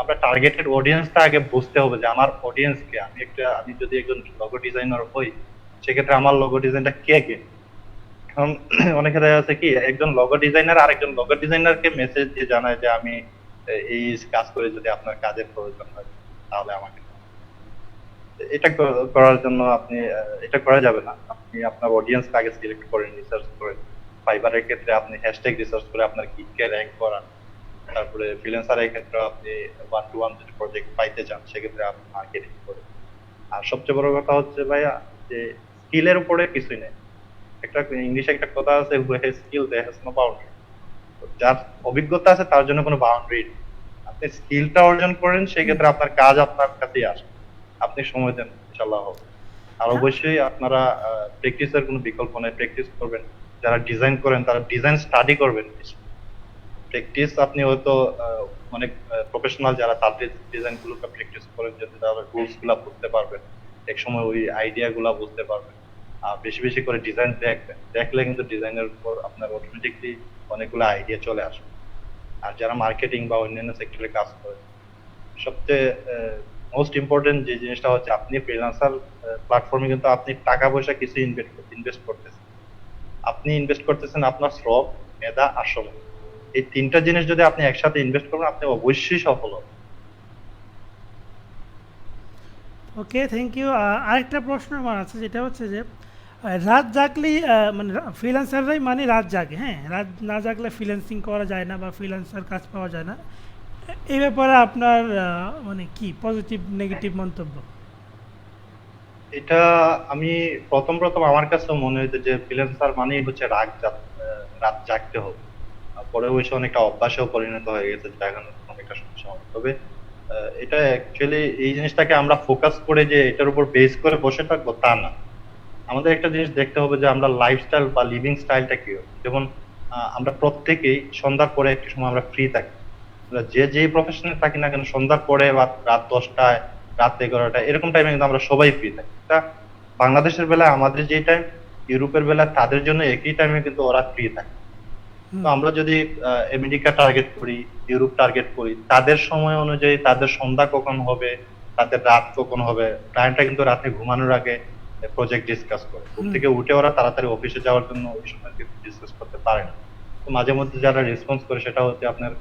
S2: আমরা টার্গেটেড অডিয়েন্সটা আগে বুঝতে হবে যে আমার অডিয়েন্স কে। আমি যদি একজন লোগো ডিজাইনার হই, সেক্ষেত্রে আমার লোগো ডিজাইনটা কে কে। এখন অনেকে দেখা যাচ্ছে কি একজন লোগো ডিজাইনার আরেকজন লোগো ডিজাইনারকে মেসেজ দিয়ে জানায় যে আমি এই কাজ করে, যদি আপনার কাজের প্রয়োজন হয় তাহলে আমাকে দাও। এটা করার জন্য এটা করা যাবে না। আপনি আপনার অডিয়েন্সকে আগে সিলেক্ট করেন, রিসার্চ করেন। ফাইবারের ক্ষেত্রে আপনি হ্যাশট্যাগ রিসার্চ করে আপনার গিগকে র্যাঙ্ক করান। তারপরে ফ্রিল্যান্সারের ক্ষেত্রে আপনি 1-to-1 যদি প্রজেক্ট পাইতে চান, সেক্ষেত্রে আপনি মার্কেটিং করেন। আর সবচেয়ে বড় কথা হচ্ছে ভাইয়া যে স্কিলের উপরে কিছুই নেই। একটা ইংলিশে একটা কথা আছে, who has skill they has no boundary. যার অভিজ্ঞতা আছে তার জন্য কোনো বাউন্ডারি নেই। আপনি স্কিলটা অর্জন করেন, সেক্ষেত্রে আপনার কাজ আপনার কাছেই আসে, আপনি সময় দেন, ইনশাল্লাহ হবে। আর
S1: হ্যাঁ,
S2: অবশ্যই আপনারা প্র্যাকটিসের কোনো বিকল্প নেই, প্র্যাকটিস করবেন। যারা ডিজাইন করেন তারা ডিজাইন স্টাডি করবেন। প্র্যাকটিস আপনি হয়তো অনেক প্রফেশনাল যারা তাদের ডিজাইন গুলো প্র্যাকটিস করেন, যাতে তারা রুলস গুলা বুঝতে পারবেন, এক সময় ওই আইডিয়া গুলা বুঝতে পারবেন। আর বেশি বেশি করে ডিজাইন দেখবেন, দেখলে কিন্তু ডিজাইনের উপর আপনার অটোমেটিকলি অনেকগুলো আইডিয়া চলে আসবে। আর যারা মার্কেটিং বা অন্যান্য সেক্টরে কাজ করে, সবচেয়ে মোস্ট ইম্পর্টেন্ট যে জিনিসটা হচ্ছে আপনি ফ্রিল্যান্সার প্ল্যাটফর্মে কিন্তু আপনি টাকা পয়সা কিছু ইনভেস্ট করতেছেন। আপনি ইনভেস্ট করতেছেন আপনার শ্রম, মেধা আর সময়। এই তিনটা জিনিস যদি আপনি একসাথে ইনভেস্ট করেন, আপনি অবশ্যই সফল হবেন।
S1: ওকে, থ্যাংক ইউ। আরেকটা প্রশ্ন আমার আছে, যেটা হচ্ছে যে রাত জাগলেই মানে ফ্রিল্যান্সাররাই মানে রাত জাগে, হ্যাঁ, রাত না জাগলে ফ্রিল্যান্সিং করা যায় না বা ফ্রিল্যান্সার কাজ পাওয়া যায় না। এই ব্যাপারে আপনার মানে কি পজিটিভ নেগেটিভ মন্তব্য?
S2: এটা আমি প্রথম প্রথম আমার কাছে মনে হইতো যে ফ্রিল্যান্সার মানেই হচ্ছে রাত জাগতে হবে। আর পরে অবশ্য অনেকটা অভ্যাসেও পরিণত হয়ে গেছে, জাগানোর অনেকটা সমস্যা হয়। তবে এটা অ্যাকচুয়ালি এই জিনিসটাকে আমরা ফোকাস করে যে এটার উপর বেস করে বসে থাকবো তা না। আমাদের একটা জিনিস দেখতে হবে যে আমরা লাইফস্টাইল বা লিভিং স্টাইলটা কি হবে। যেমন আমরা প্রত্যেকেই সন্ধ্যার পরে একটু সময় আমরা ফ্রি থাকি। আমরা যে প্রফেশনে থাকি না কেন, সন্ধ্যার পরে বা রাত 10টায়, রাত 11টায় এরকম টাইমে কিন্তু আমরা সবাই ফ্রি থাকি। তা বাংলাদেশের বেলায় আমাদের যে টাইম, ইউরোপের বেলায় তাদের জন্য একই টাইমে কিন্তু ওরা ফ্রি থাকে। তো আমরা যদি আমেরিকা টার্গেট করি, ইউরোপ টার্গেট করি, তাদের সময় অনুযায়ী তাদের সন্ধ্যা কখন হবে, তাদের রাত কখন হবে, ক্লায়েন্টরা কিন্তু রাতে ঘুমানোর আগে প্রজেক্ট ডিসকাস করে। ঘুম থেকে উঠে ওরা তাড়াতাড়ি অফিসে যাওয়ার জন্য ওই সময় কিন্তু ডিসকাস করতে পারে না। তো মাঝে মধ্যে যারা রেসপন্স করে সেটা হচ্ছে আপনার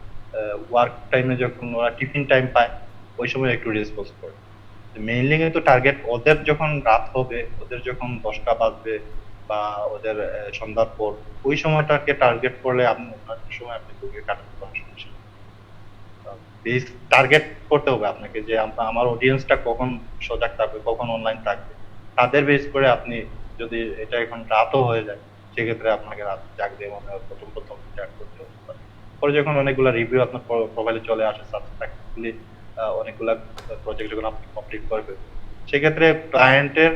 S2: ওয়ার্ক টাইমে যখন ওরা টিফিন টাইম পায় ওই সময় একটু রেসপন্স করে। মেইনলি কিন্তু টার্গেট ওদের যখন রাত হবে, ওদের যখন 10টা বাজবে বা ওদের সন্ধ্যার পর, ওই সময়টাকে টার্গেট করলে আপনি ওই সময় আপনি ঢুকে কাটাতে পারেন সমস্যা নেই। বেস টার্গেট করতে হবে আপনাকে যে আমার অডিয়েন্সটা কখন সজাগ থাকবে, কখন অনলাইন থাকবে, তাদের বেস করে আপনি যদি এটা এখন রাতও হয়ে যায় সেক্ষেত্রে আপনাকে রাত জাগতে মানে প্রথম প্রথম স্টার্ট করতে হতে পারে। পরে যখন অনেকগুলা রিভিউ আপনার প্রোফাইলে চলে আসে সাবস্ক্রাইবলি, অনেকগুলা প্রজেক্ট যখন আপনি কমপ্লিট করবেন সেক্ষেত্রে ক্লায়েন্টের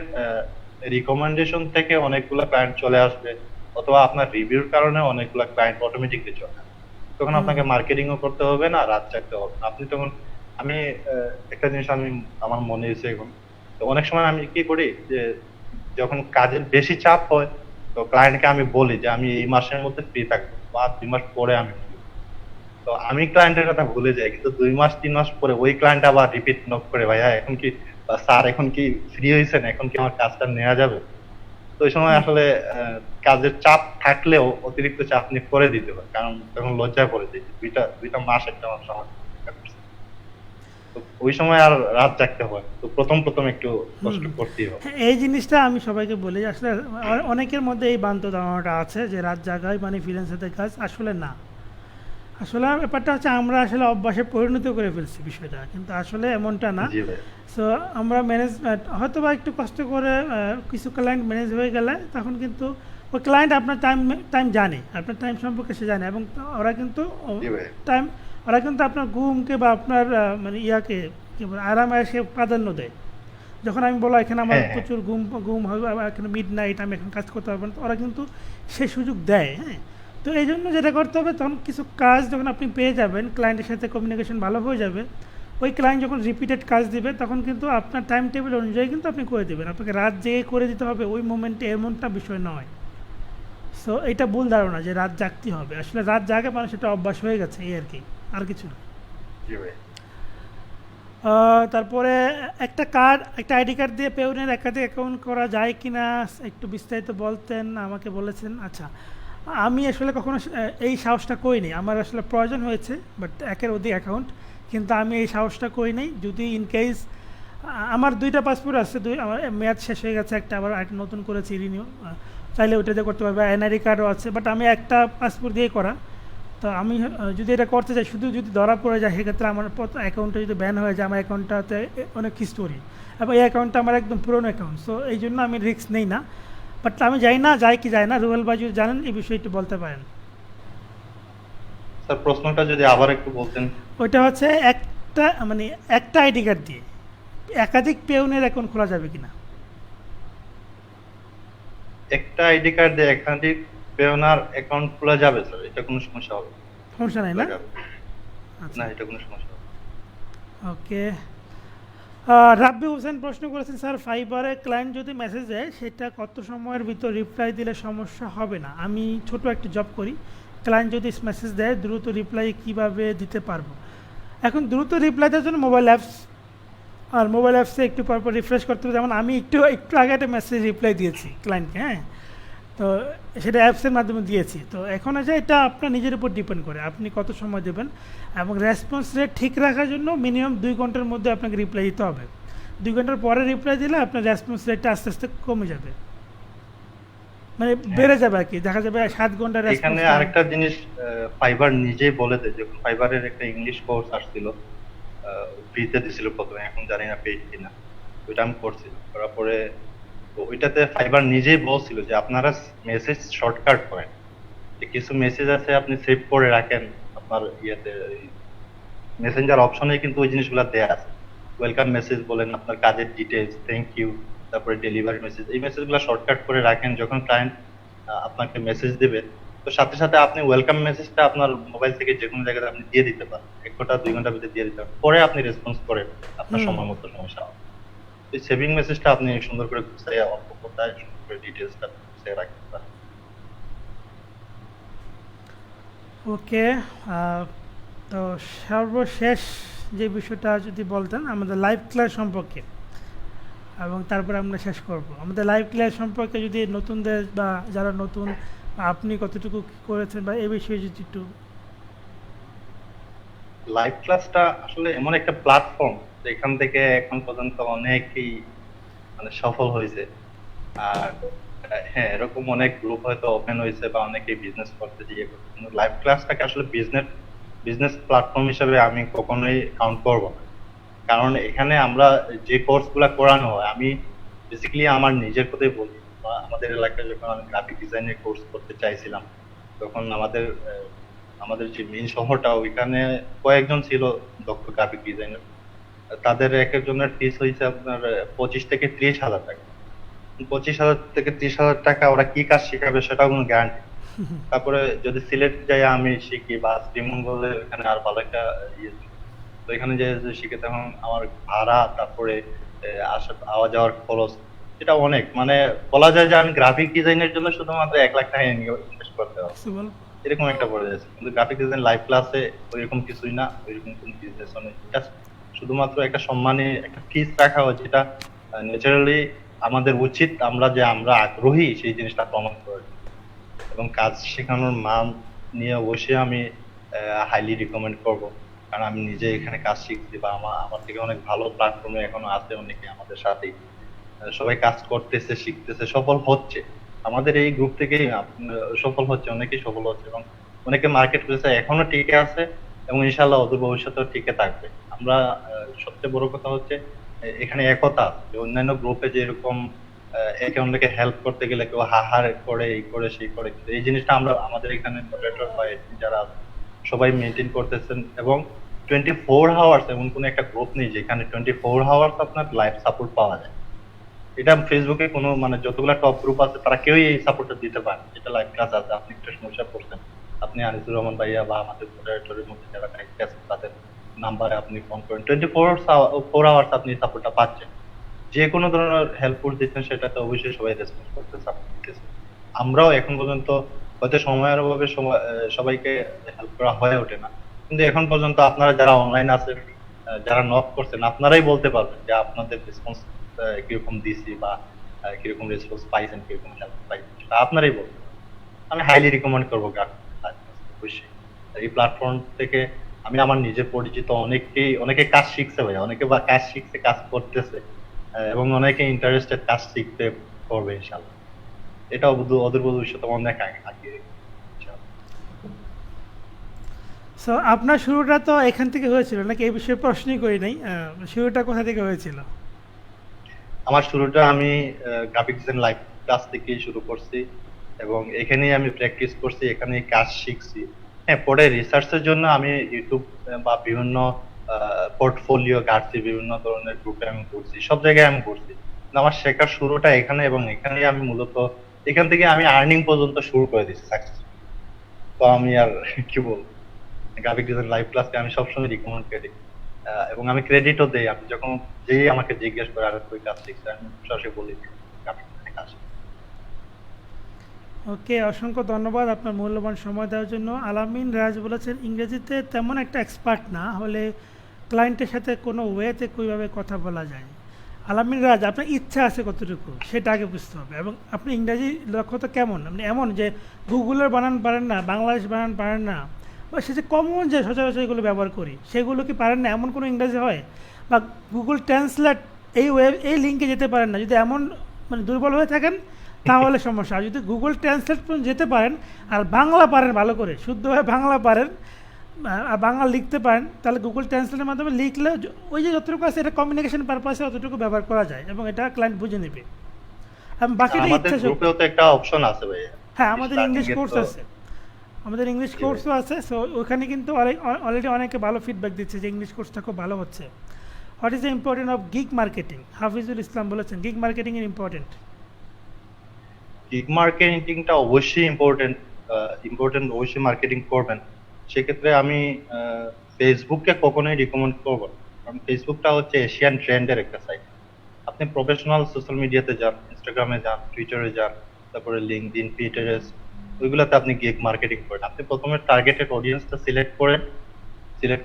S2: রিকমেন্ডেশন থেকে অনেকগুলা ক্লায়েন্ট চলে আসবে, অথবা আপনার রিভিউর কারণে অনেকগুলা ক্লায়েন্ট অটোমেটিকলি চলে আসবে। তখন আপনাকে মার্কেটিংও করতে হবে না, রাত জাগতে হবে না। আপনি তখন আমি একটা জিনিস আমি আমার মনে হয়েছে এখন, তো অনেক সময় আমি কি করি যে যখন কাজের বেশি চাপ হয় তো ক্লায়েন্টকে আমি বলি যে আমি এই মাসের মধ্যে ফ্রি থাকবো বা 2 মাস পরে আমি free। তো আমি ক্লায়েন্টের কথা ভুলে যাই, কিন্তু 2 মাস 3 মাস পরে ওই ক্লায়েন্ট আবার রিপিট নক করে, ভাইয়া এখন কি বা স্যার এখন কি ফ্রি হয়েছেন, এখন কি আমার কাজটা নেওয়া যাবে? তো ওই সময় আসলে কাজের চাপ থাকলেও অতিরিক্ত চাপ নিয়ে করে দিতে হয়, কারণ তখন লজ্জা করে দিই দুইটা দুইটা মাস একটা মানুষ আমার কাজ করছে। তো ওই সময় আর রাত জাগতে হয়, তো প্রথম প্রথম একটু কষ্ট করতেই হয়।
S1: হ্যাঁ, এই জিনিসটা আমি সবাইকে বলি যে আসলে অনেকের মধ্যে এই বান্ত ধারণাটা আছে যে রাত জাগাই মানে ফ্রিল্যান্সারদের কাজ, আসলে না। আসলে ব্যাপারটা হচ্ছে আমরা আসলে অভ্যাসে পরিণত করে ফেলছি বিষয়টা, কিন্তু আসলে এমনটা না।
S2: জি ভাই।
S1: সো আমরা ম্যানেজমেন্ট হয়তো বা একটু কষ্ট করে কিছু ক্লায়েন্ট ম্যানেজ হয়ে গেলে তখন কিন্তু ওই ক্লায়েন্ট আপনার টাইম টাইম জানে, আপনার টাইম সম্পর্কে সে জানে, এবং ওরা কিন্তু
S2: জি ভাই।
S1: টাইম ওরা কিন্তু আপনার ঘুমকে বা আপনার মানে ইয়াকে কী বলে আরাম আয়েসে প্রাধান্য দেয়। যখন আমি বলা এখানে আমার
S2: হ্যাঁ, হ্যাঁ।
S1: প্রচুর ঘুম ঘুম হবে, আবার এখানে মিড নাইট আমি এখন কাজ করতে পারবো না, তো ওরা কিন্তু সে সুযোগ দেয়। হ্যাঁ, তো এই জন্য যেটা করতে হবে, তখন কিছু কাজ যখন আপনি পেয়ে যাবেন, ক্লায়েন্টের সাথে কমিউনিকেশন ভালো হয়ে যাবে, ওই ক্লায়েন্ট যখন রিপিটেড কাজ দিবে তখন কিন্তু আপনার টাইম টেবিল অনুযায়ী কিন্তু আপনি করে দেবেন। আপনাকে রাত জেগে করে দিতে হবে ওই মোমেন্টে, এমনটা বিষয় নয়। সো এটা ভুল ধারণা যে রাত জাগতে হবে, আসলে রাত জাগে মানুষ এটা অভ্যাস হয়ে গেছে, এই আর কি, আর কিছু না।
S2: জি ভাই।
S1: তারপরে একটা আইডি কার্ড দিয়ে পেউনের একাধিক অ্যাকাউন্ট করা যায় কি না একটু বিস্তারিত বলতেন, আমাকে বলেছেন। আচ্ছা, আমি আসলে কখনো এই সাহসটা করিনি, আমার আসলে প্রয়োজন হয়েছে বাট একের অধিক অ্যাকাউন্ট, কিন্তু আমি এই সাহসটা করি নাই। যদি ইন কেস আমার 2টা পাসপোর্ট আছে, আমার মেয়াদ শেষ হয়ে গেছে, একটা আবার একটা নতুন করেছি রিনিউ, চাইলে ওইটা দিয়ে করতে পারবে, এনআইডি কার্ডও আছে, বাট আমি একটা পাসপোর্ট দিয়ে করা। তো আমি যদি এটা করতে চাই, শুধু যদি ধরা পড়ে যায় সেক্ষেত্রে আমার অ্যাকাউন্টটা যদি ব্যান হয়ে যায়, আমার অ্যাকাউন্টটাতে অনেক হিস্টোরি, এবং এই অ্যাকাউন্টটা আমার একদম পুরনো অ্যাকাউন্ট, সো এই জন্য আমি রিস্ক নেই না। বাট আমি যাই না, যায় কি যায় না, রুবেল ভাই যদি জানেন এই বিষয়ে একটু বলতে পারেন।
S2: স্যার প্রশ্নটা যদি আবার একটু বলতেন।
S1: ওইটা হচ্ছে একটা আইডি কার্ড দিয়ে একাধিক পেউনের অ্যাকাউন্ট খোলা যাবে কিনা।
S2: একটা আইডি কার্ড দিয়ে একাধিক পেওনার অ্যাকাউন্ট খোলা যাবে স্যার, এটা কোনো সমস্যা হবে না।
S1: সমস্যা নাই না?
S2: খোলা যাবে।
S1: আচ্ছা,
S2: না, এটা কোনো সমস্যা হবে না।
S1: ওকে। রাব্বি হোসেন প্রশ্ন করেছেন, স্যার ফাইবারে ক্লায়েন্ট যদি মেসেজ দেয় সেটা কত সময়ের ভিতর রিপ্লাই দিলে সমস্যা হবে না? আমি ছোট একটা জব করি, ক্লায়েন্ট যদি মেসেজ দেয় দ্রুত রিপ্লাই কিভাবে দিতে পারবো? এখন দ্রুত রিপ্লাই দেওয়ার জন্য মোবাইল অ্যাপস, আর মোবাইল অ্যাপসে একটু পরপর রিফ্রেশ করতে হবে। যেমন আমি একটু একটু আগে একটা মেসেজ রিপ্লাই দিয়েছি ক্লায়েন্টকে, হ্যাঁ, তো সেটা অ্যাপসের মাধ্যমে দিয়েছি। তো এখন আছে এটা আপনার নিজের উপর ডিপেন্ড করে আপনি কত সময় দেবেন, এবং রেসপন্স রেট ঠিক রাখার জন্য মিনিমাম 2 ঘন্টার মধ্যে আপনাকে রিপ্লাই দিতে হবে। 2 ঘন্টার পরে রিপ্লাই দিলে আপনার রেসপন্স রেটটা আস্তে আস্তে কমে যাবে, মানে বেড়ে যাবে আর কি, দেখা যাবে 7 ঘন্টা
S2: এখানে
S1: রেসপন্স।
S2: আরেকটা জিনিস ফাইবার নিজেই বলে দেয়, যখন ফাইবারের একটা ইংলিশ কোর্স আসছিল, ফ্রিতে দিছিল প্রথমে, এখন জানি না পেইড কিনা, ওইটা আমি করছিলাম, করার পরে তো ওইটাতে ফাইবার নিজেই বলছিল যে আপনারা মেসেজ শর্টকাট করেন, যে কিছু মেসেজ আছে আপনি সেভ করে রাখেন আপনার ইয়েতে, মেসেঞ্জার অপশনে কিন্তু ওই জিনিসগুলো দেয়া আছে। ওয়েলকাম মেসেজ বলেন, আপনার কাজের ডিটেইলস, থ্যাংক ইউ, তারপরে ডেলিভারি মেসেজ, এই মেসেজগুলো শর্টকাট করে রাখেন, যখন ক্লায়েন্ট আপনাকে মেসেজ দেবে তো সাথে সাথে আপনি ওয়েলকাম মেসেজটা আপনার মোবাইল থেকে যে কোনো জায়গায় আপনি দিয়ে দিতে পারেন, 1 ঘন্টা 2 ঘন্টার ভিতরে দিয়ে দিতে পারেন, পরে আপনি রেসপন্স করেন আপনার
S1: হুম,
S2: সময় মতো, সমস্যা হবে। এই সেভিং মেসেজটা আপনি সুন্দর করে গুছিয়ে অল্প কথায় সুন্দর করে ডিটেইলসটা গুছিয়ে রাখতে পারেন।
S1: ওকে। তো সর্বশেষ যে বিষয়টা যদি বলতেন আমাদের লাইভ ক্লাস সম্পর্কে, এবং তারপরে আমরা শেষ করব আমাদের লাইভ ক্লাস সম্পর্কে, যদি নতুনদের বা যারা নতুন, বা আপনি কতটুকু কি করেছেন বা এই বিষয়ে যদি একটু।
S2: লাইভ ক্লাসটা আসলে এমন একটা প্ল্যাটফর্ম যেখান থেকে এখন পর্যন্ত অনেকেই মানে সফল হয়েছে। আর হ্যাঁ, এরকম অনেক গ্রুপ হয়তো ওপেন হয়েছে বা অনেকেই বিজনেস করতে ইয়ে করছে, কিন্তু লাইভ ক্লাসটাকে আসলে বিজনেস বিজনেস প্ল্যাটফর্ম হিসেবে আমি কখনোই কাউন্ট করবো না। কারণ এখানে আমরা যে কোর্স গুলা করানো হয়, আমি বেসিক্যালি আমার নিজের কথাই বলি। বা আমাদের এলাকায় যখন আমি গ্রাফিক ডিজাইনের কোর্স করতে চাইছিলাম, তখন আমাদের যে মেইন শহরটা, ওইখানে কয়েকজন ছিল দক্ষ গ্রাফিক ডিজাইনার। তাদের এক একজনের ফিস হয়েছে আপনার 25 থেকে 30 হাজার টাকা। 25 হাজার থেকে 30 হাজার টাকা ওরা কি কাজ শেখাবে সেটাও কোনো গ্যারান্টি। তারপরে যদি সিলেট যাই আমি শিখি বা শ্রীমঙ্গলে, ওখানে আর ভালো একটা ইয়ে ছিল। তো এখানে যে যে শিখে তখন আমার ভাড়া, তারপরে আসা আওয়া যাওয়ার খরচ, এটা অনেক, মানে বলা যায় যে আমি গ্রাফিক ডিজাইনের জন্য শুধুমাত্র 1 লাখ টাকা ইনভেস্ট করতে হবে,
S1: পসিবল।
S2: এরকম একটা পড়ে যাচ্ছে। কিন্তু গ্রাফিক ডিজাইন লাইভ ক্লাসে ওইরকম কিছুই না, ওইরকম কোনো বিজনেসও নেই, জাস্ট শুধুমাত্র একটা সম্মানী একটা ফিস রাখা হয়, যেটা ন্যাচারালি আমাদের উচিত, আমরা আগ্রহী সেই জিনিসটা প্রমাণ করার। এবং কাজ শেখানোর মান নিয়ে অবশ্যই আমি হাইলি রিকমেন্ড করব। কারণ আমি নিজে এখানে কাজ শিখছি, বা আমার আমার থেকে অনেক ভালো প্ল্যাটফর্মে এখনো আছে অনেকে আমাদের সাথেই। সবাই কাজ করতেছে, শিখতেছে, সফল হচ্ছে। আমাদের এই গ্রুপ থেকেই সফল হচ্ছে, অনেকেই সফল হচ্ছে, এবং অনেকে মার্কেট প্লেসে এখনো টিকে আছে, এবং ইনশাল্লাহ অদূর ভবিষ্যতেও টিকে থাকবে। আমরা সবচেয়ে বড় কথা হচ্ছে এখানে একতা, যে অন্যান্য গ্রুপে যেরকম একে অন্যকে হেল্প করতে গেলে কেউ হাহার করে, এই করে সেই করে, কিন্তু এই জিনিসটা আমরা আমাদের এখানে মডারেটর বা admin যারা আছে, সবাই মেনটেন করতেছেন। এবং 24 আওয়ার্স এমন কোন একটা গ্রুপ নেই যেখানে 24 আওয়ার্স আপনার লাইভ সাপোর্ট পাওয়া যায়। এটা ফেসবুকে কোনো মানে যতগুলা টপ গ্রুপ আছে তারা কেউই এই সাপোর্টটা দিতে পারে না। যেটা লাইভ ক্লাস আছে, আপনি একটা সমস্যা পড়ছেন, আপনি আনিসুর রহমান ভাইয়া বা আমাদের মডারেটরের মধ্যে যারা দায়িত্বে আছেন তাদের নাম্বারে আপনি ফোন করেন, 24 আওয়ার্স আপনি সাপোর্টটা পাচ্ছেন। যে কোনো ধরনের হেল্প দিচ্ছেন সেটাতে অবশ্যই সবাই রেসপন্স করতে সাপোর্ট দিতেছে। আমরাও এখন পর্যন্ত হয়তো সময়ের অভাবে সবাইকে হেল্প করা হয়ে ওঠে না, কিন্তু এখন পর্যন্ত আপনারা যারা অনলাইন আছেন, যারা নক করছেন, আপনারাই বলতে পারবেন যে আপনাদের রেসপন্স কিরকম দিছি, বা কিরকম রেসপন্স পাইছেন, কিরকম হেল্প পাইছেন, সেটা আপনারাই বলতে পারবেন। আমি হাইলি রিকমেন্ড করবো অবশ্যই এই প্ল্যাটফর্ম থেকে। আমি আমার নিজের পরিচিত অনেকে কাজ শিখছে ভাইয়া, অনেকে বা কাজ শিখছে, কাজ করতেছে, এবং অনেকে ইন্টারেস্টেড কাজ শিখতে করবে ইনশাল্লাহ। এটা অদূর ভবিষ্যতে অনেক আগে আগে ইনশাআল্লাহ।
S1: সো আপনার শুরুটা তো এখান থেকে হয়েছিল নাকি? এই বিষয়ে প্রশ্নই করি নাই, শুরুটা কোথা থেকে হয়েছিল?
S2: আমার শুরুটা আমি গ্রাফিক ডিজাইন লাইভ ক্লাস থেকে শুরু করছি, এবং এখানেই আমি প্র্যাকটিস করছি, এখানেই কাজ শিখছি। হ্যাঁ, পরে রিসার্চের জন্য আমি ইউটিউব বা বিভিন্ন পোর্টফোলিও ঘাটছি, বিভিন্ন ধরনের গ্রুপে আমি করছি, সব জায়গায় আমি করছি। কিন্তু আমার শেখার শুরুটা এখানে, এবং এখানেই আমি মূলত এখান থেকে আমি আর্নিং পর্যন্ত শুরু করে দিচ্ছি সাকসেস। তো আমি আর কি বলবো, গ্রাফিক ডিজাইন লাইভ ক্লাসকে আমি সবসময় রিকমেন্ড করি। এবং আমি ক্রেডিটও দেই, আমি যখন যেই আমাকে জিজ্ঞেস করে আর তুই কাজ শিখছে, আমি সরাসরি বলি গ্রাফিক ডিজাইনে কাজ শিখছি।
S1: ওকে, অসংখ্য ধন্যবাদ আপনার মূল্যবান সময় দেওয়ার জন্য। আলামিন রাজ বলেছেন ইংরেজিতে তেমন একটা এক্সপার্ট না হলে ক্লায়েন্টের সাথে কোনো ওয়েতে কীভাবে কথা বলা যায়। আলামিন রাজ, আপনার ইচ্ছা আছে কতটুকু সেটা আগে বুঝতে হবে, এবং আপনি ইংরাজি দক্ষতা কেমন, আপনি এমন যে গুগলের বানান পারেন না, বাংলাদেশ বানান পারেন না, বা সে যে কমন যে সচরাচর এগুলো ব্যবহার করি সেগুলো কি পারেন না, এমন কোনো ইংরাজি হয়? বা গুগল ট্রান্সলেট এই লিঙ্কে যেতে পারেন না, যদি এমন মানে দুর্বল হয়ে থাকেন তাহলে সমস্যা। আর যদি গুগল ট্রান্সলেট পর্যন্ত যেতে পারেন আর বাংলা পারেন ভালো করে, শুদ্ধভাবে বাংলা পারেন, আর বাংলা লিখতে পারেন, তাহলে গুগল ট্রান্সলেটের মাধ্যমে লিখলে ওই যে যতটুকু আছে এটা কমিউনিকেশন পারপাসে অতটুকু ব্যবহার করা যায়, এবং এটা ক্লায়েন্ট বুঝে নেবে। এবং বাকিটা
S2: আমাদের
S1: ইচ্ছা শক্তি।
S2: গ্রুপেও তো একটা অপশন আছে ভাইয়া,
S1: হ্যাঁ, আমাদের
S2: স্টার্টিং
S1: ইংলিশ
S2: এ
S1: কোর্স
S2: তো।
S1: আছে, আমাদের ইংলিশ
S2: জি ভাই।
S1: কোর্সও আছে। সো ওখানে কিন্তু অলরেডি অনেকে ভালো ফিডব্যাক দিচ্ছে যে ইংলিশ কোর্সটা খুব ভালো হচ্ছে। What is the important of gig marketing? Hafizul Islam বলেছেন গিগ মার্কেটিং এর ইম্পর্টেন্ট।
S2: গিগ মার্কেটিংটা অবশ্যই ইম্পর্টেন্ট, অবশ্যই মার্কেটিং করবেন। সেক্ষেত্রে আমি ফেসবুককে কখনোই রিকমেন্ড করবো না, কারণ ফেসবুকটা হচ্ছে এশিয়ান ট্রেন্ডের একটা সাইট। আপনি প্রফেশনাল সোশ্যাল মিডিয়াতে যান, ইনস্টাগ্রামে যান, টুইটারে যান, তারপরে লিঙ্কডইন, পিন্টারেস্ট, ওইগুলাতে আপনি গিগ মার্কেটিং করেন। আপনি প্রথমে টার্গেটেড অডিয়েন্সটা সিলেক্ট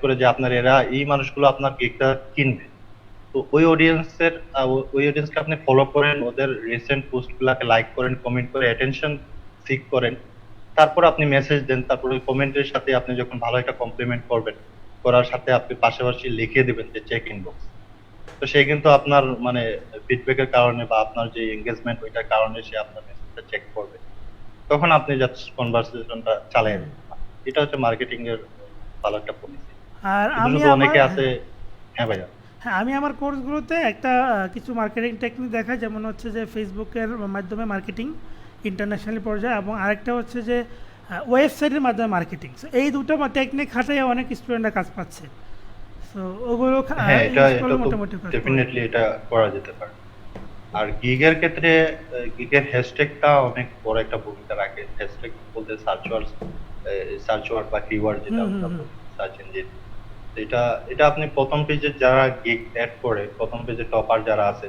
S2: করে যে আপনার এরা এই মানুষগুলো আপনার গিগটা কিনবে। তো ওই অডিয়েন্সকে আপনি ফলো করেন, ওদের রিসেন্ট পোস্ট গুলাকে লাইক করেন, কমেন্ট করে অ্যাটেনশন সিক করেন। তারপর আপনি মেসেজ দেন, তারপর ওই কমেন্টের সাথে আপনি যখন ভালো একটা কমপ্লিমেন্ট করবেন, করার সাথে আপনি পাশাপাশি লিখে দিবেন যে চেক ইনবক্স। তো সে কিন্তু আপনার মানে ফিডব্যাকের কারণে বা আপনার যে এঙ্গেজমেন্ট ওইটার কারণে সে আপনার মেসেজটা চেক করবে। তখন আপনি জাস্ট কনভারসেশনটা চালিয়ে
S1: হুম।
S2: দেবেন। এটা হচ্ছে মার্কেটিং এর ভালো একটা পলিসি।
S1: আর
S2: শুধু
S1: আমি
S2: শুধু
S1: আমার
S2: অনেকে আছে। হ্যাঁ ভাইয়া।
S1: হ্যাঁ, আমি আমার কোর্সগুলোতে একটা কিছু মার্কেটিং টেকনিক দেখাই, যেমন হচ্ছে যে ফেসবুকের মাধ্যমে মার্কেটিং ইন্টারন্যাশনাল পর্যায়ে, এবং আরেকটা হচ্ছে যে ওয়েবসাইটের মাধ্যমে মার্কেটিং। সো এই দুটো টেকনিক খাটাই অনেক স্টুডেন্টরা কাজ পাচ্ছে। সো ওগুলো
S2: হ্যাঁ,
S1: ইউজ
S2: এটা
S1: করলে
S2: তো
S1: মোটামুটি কাজ পাওয়া যাবে।
S2: ডেফিনেটলি এটা করা যেতে পারে। আর গিগের ক্ষেত্রে গিগের হ্যাশট্যাগটা অনেক বড় একটা ভূমিকা রাখে। হ্যাশট্যাগ বলতে সার্চ ওয়ার্ড বা কিওয়ার্ড যেটা
S1: হুম হুম
S2: আমরা
S1: হুম।
S2: বলি, সার্চ ইঞ্জিন। এটা এটা আপনি প্রথম পেজে যারা গিগ অ্যাড করে, প্রথম পেজে টপার যারা আছে,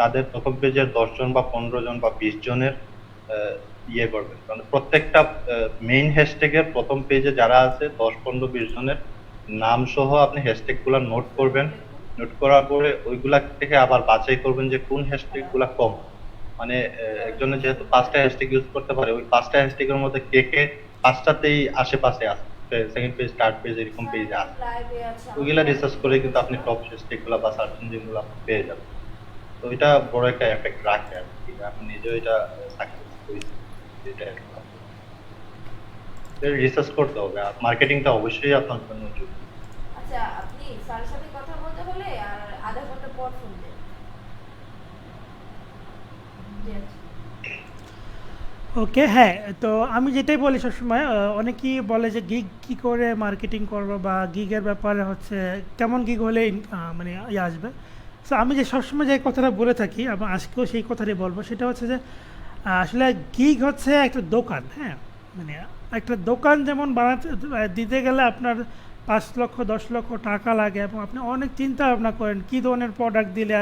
S2: তাদের প্রথম পেজের 10 জন বা 15 জন বা 20 জনের ইয়ে করবেন। কারণ প্রত্যেকটা মেইন হ্যাশট্যাগের প্রথম পেজে যারা আছে 10, 15, 20 জনের নাম সহ আপনি হ্যাশট্যাগ গুলা নোট করবেন। নোট করার পরে ওইগুলা থেকে আবার বাছাই করবেন যে কোন হ্যাশট্যাগ গুলা কম। মানে একজনে যেহেতু 5টা হ্যাশট্যাগ ইউজ করতে পারে, ওই 5টা হ্যাশট্যাগের মধ্যে কে কে 5টাতেই আশেপাশে আছে, সেকেন্ড পেজ, থার্ড পেজ, এরকম পেজে আছে। ওইগুলা রিসার্চ করে কিন্তু আপনি টপ হ্যাশট্যাগ গুলা বা সার্চ ইঞ্জিন গুলা পেয়ে যাবেন। তো এটা বড় একটা এফেক্ট রাখে আর কি। আমি নিজেও এটা সাকসেস করেছি। এটা রিসার্চ করতে হবে, আর মার্কেটিংটা অবশ্যই আপনার জন্য জরুরি।
S3: আচ্ছা, আপনি স্যারের সাথে কথা বলতে হলে আর আধা ঘন্টা পর ফোন দেন। জি, আচ্ছা।
S1: ওকে, হ্যাঁ। তো আমি যেটাই বলি সবসময়, অনেকেই বলে যে গিগ কী করে মার্কেটিং করবো, বা গিগের ব্যাপারে হচ্ছে কেমন গিগ হলে মানে ইয়ে আসবে। সো আমি যে সবসময় যে কথাটা বলে থাকি, এবং আজকেও সেই কথাটাই বলবো, সেটা হচ্ছে যে আসলে গিগ হচ্ছে একটা দোকান। হ্যাঁ, মানে একটা দোকান যেমন বানাতে দিতে গেলে আপনার 5 লক্ষ 10 লক্ষ টাকা লাগে, এবং আপনি অনেক চিন্তা ভাবনা করেন কী ধরনের প্রোডাক্ট দিলে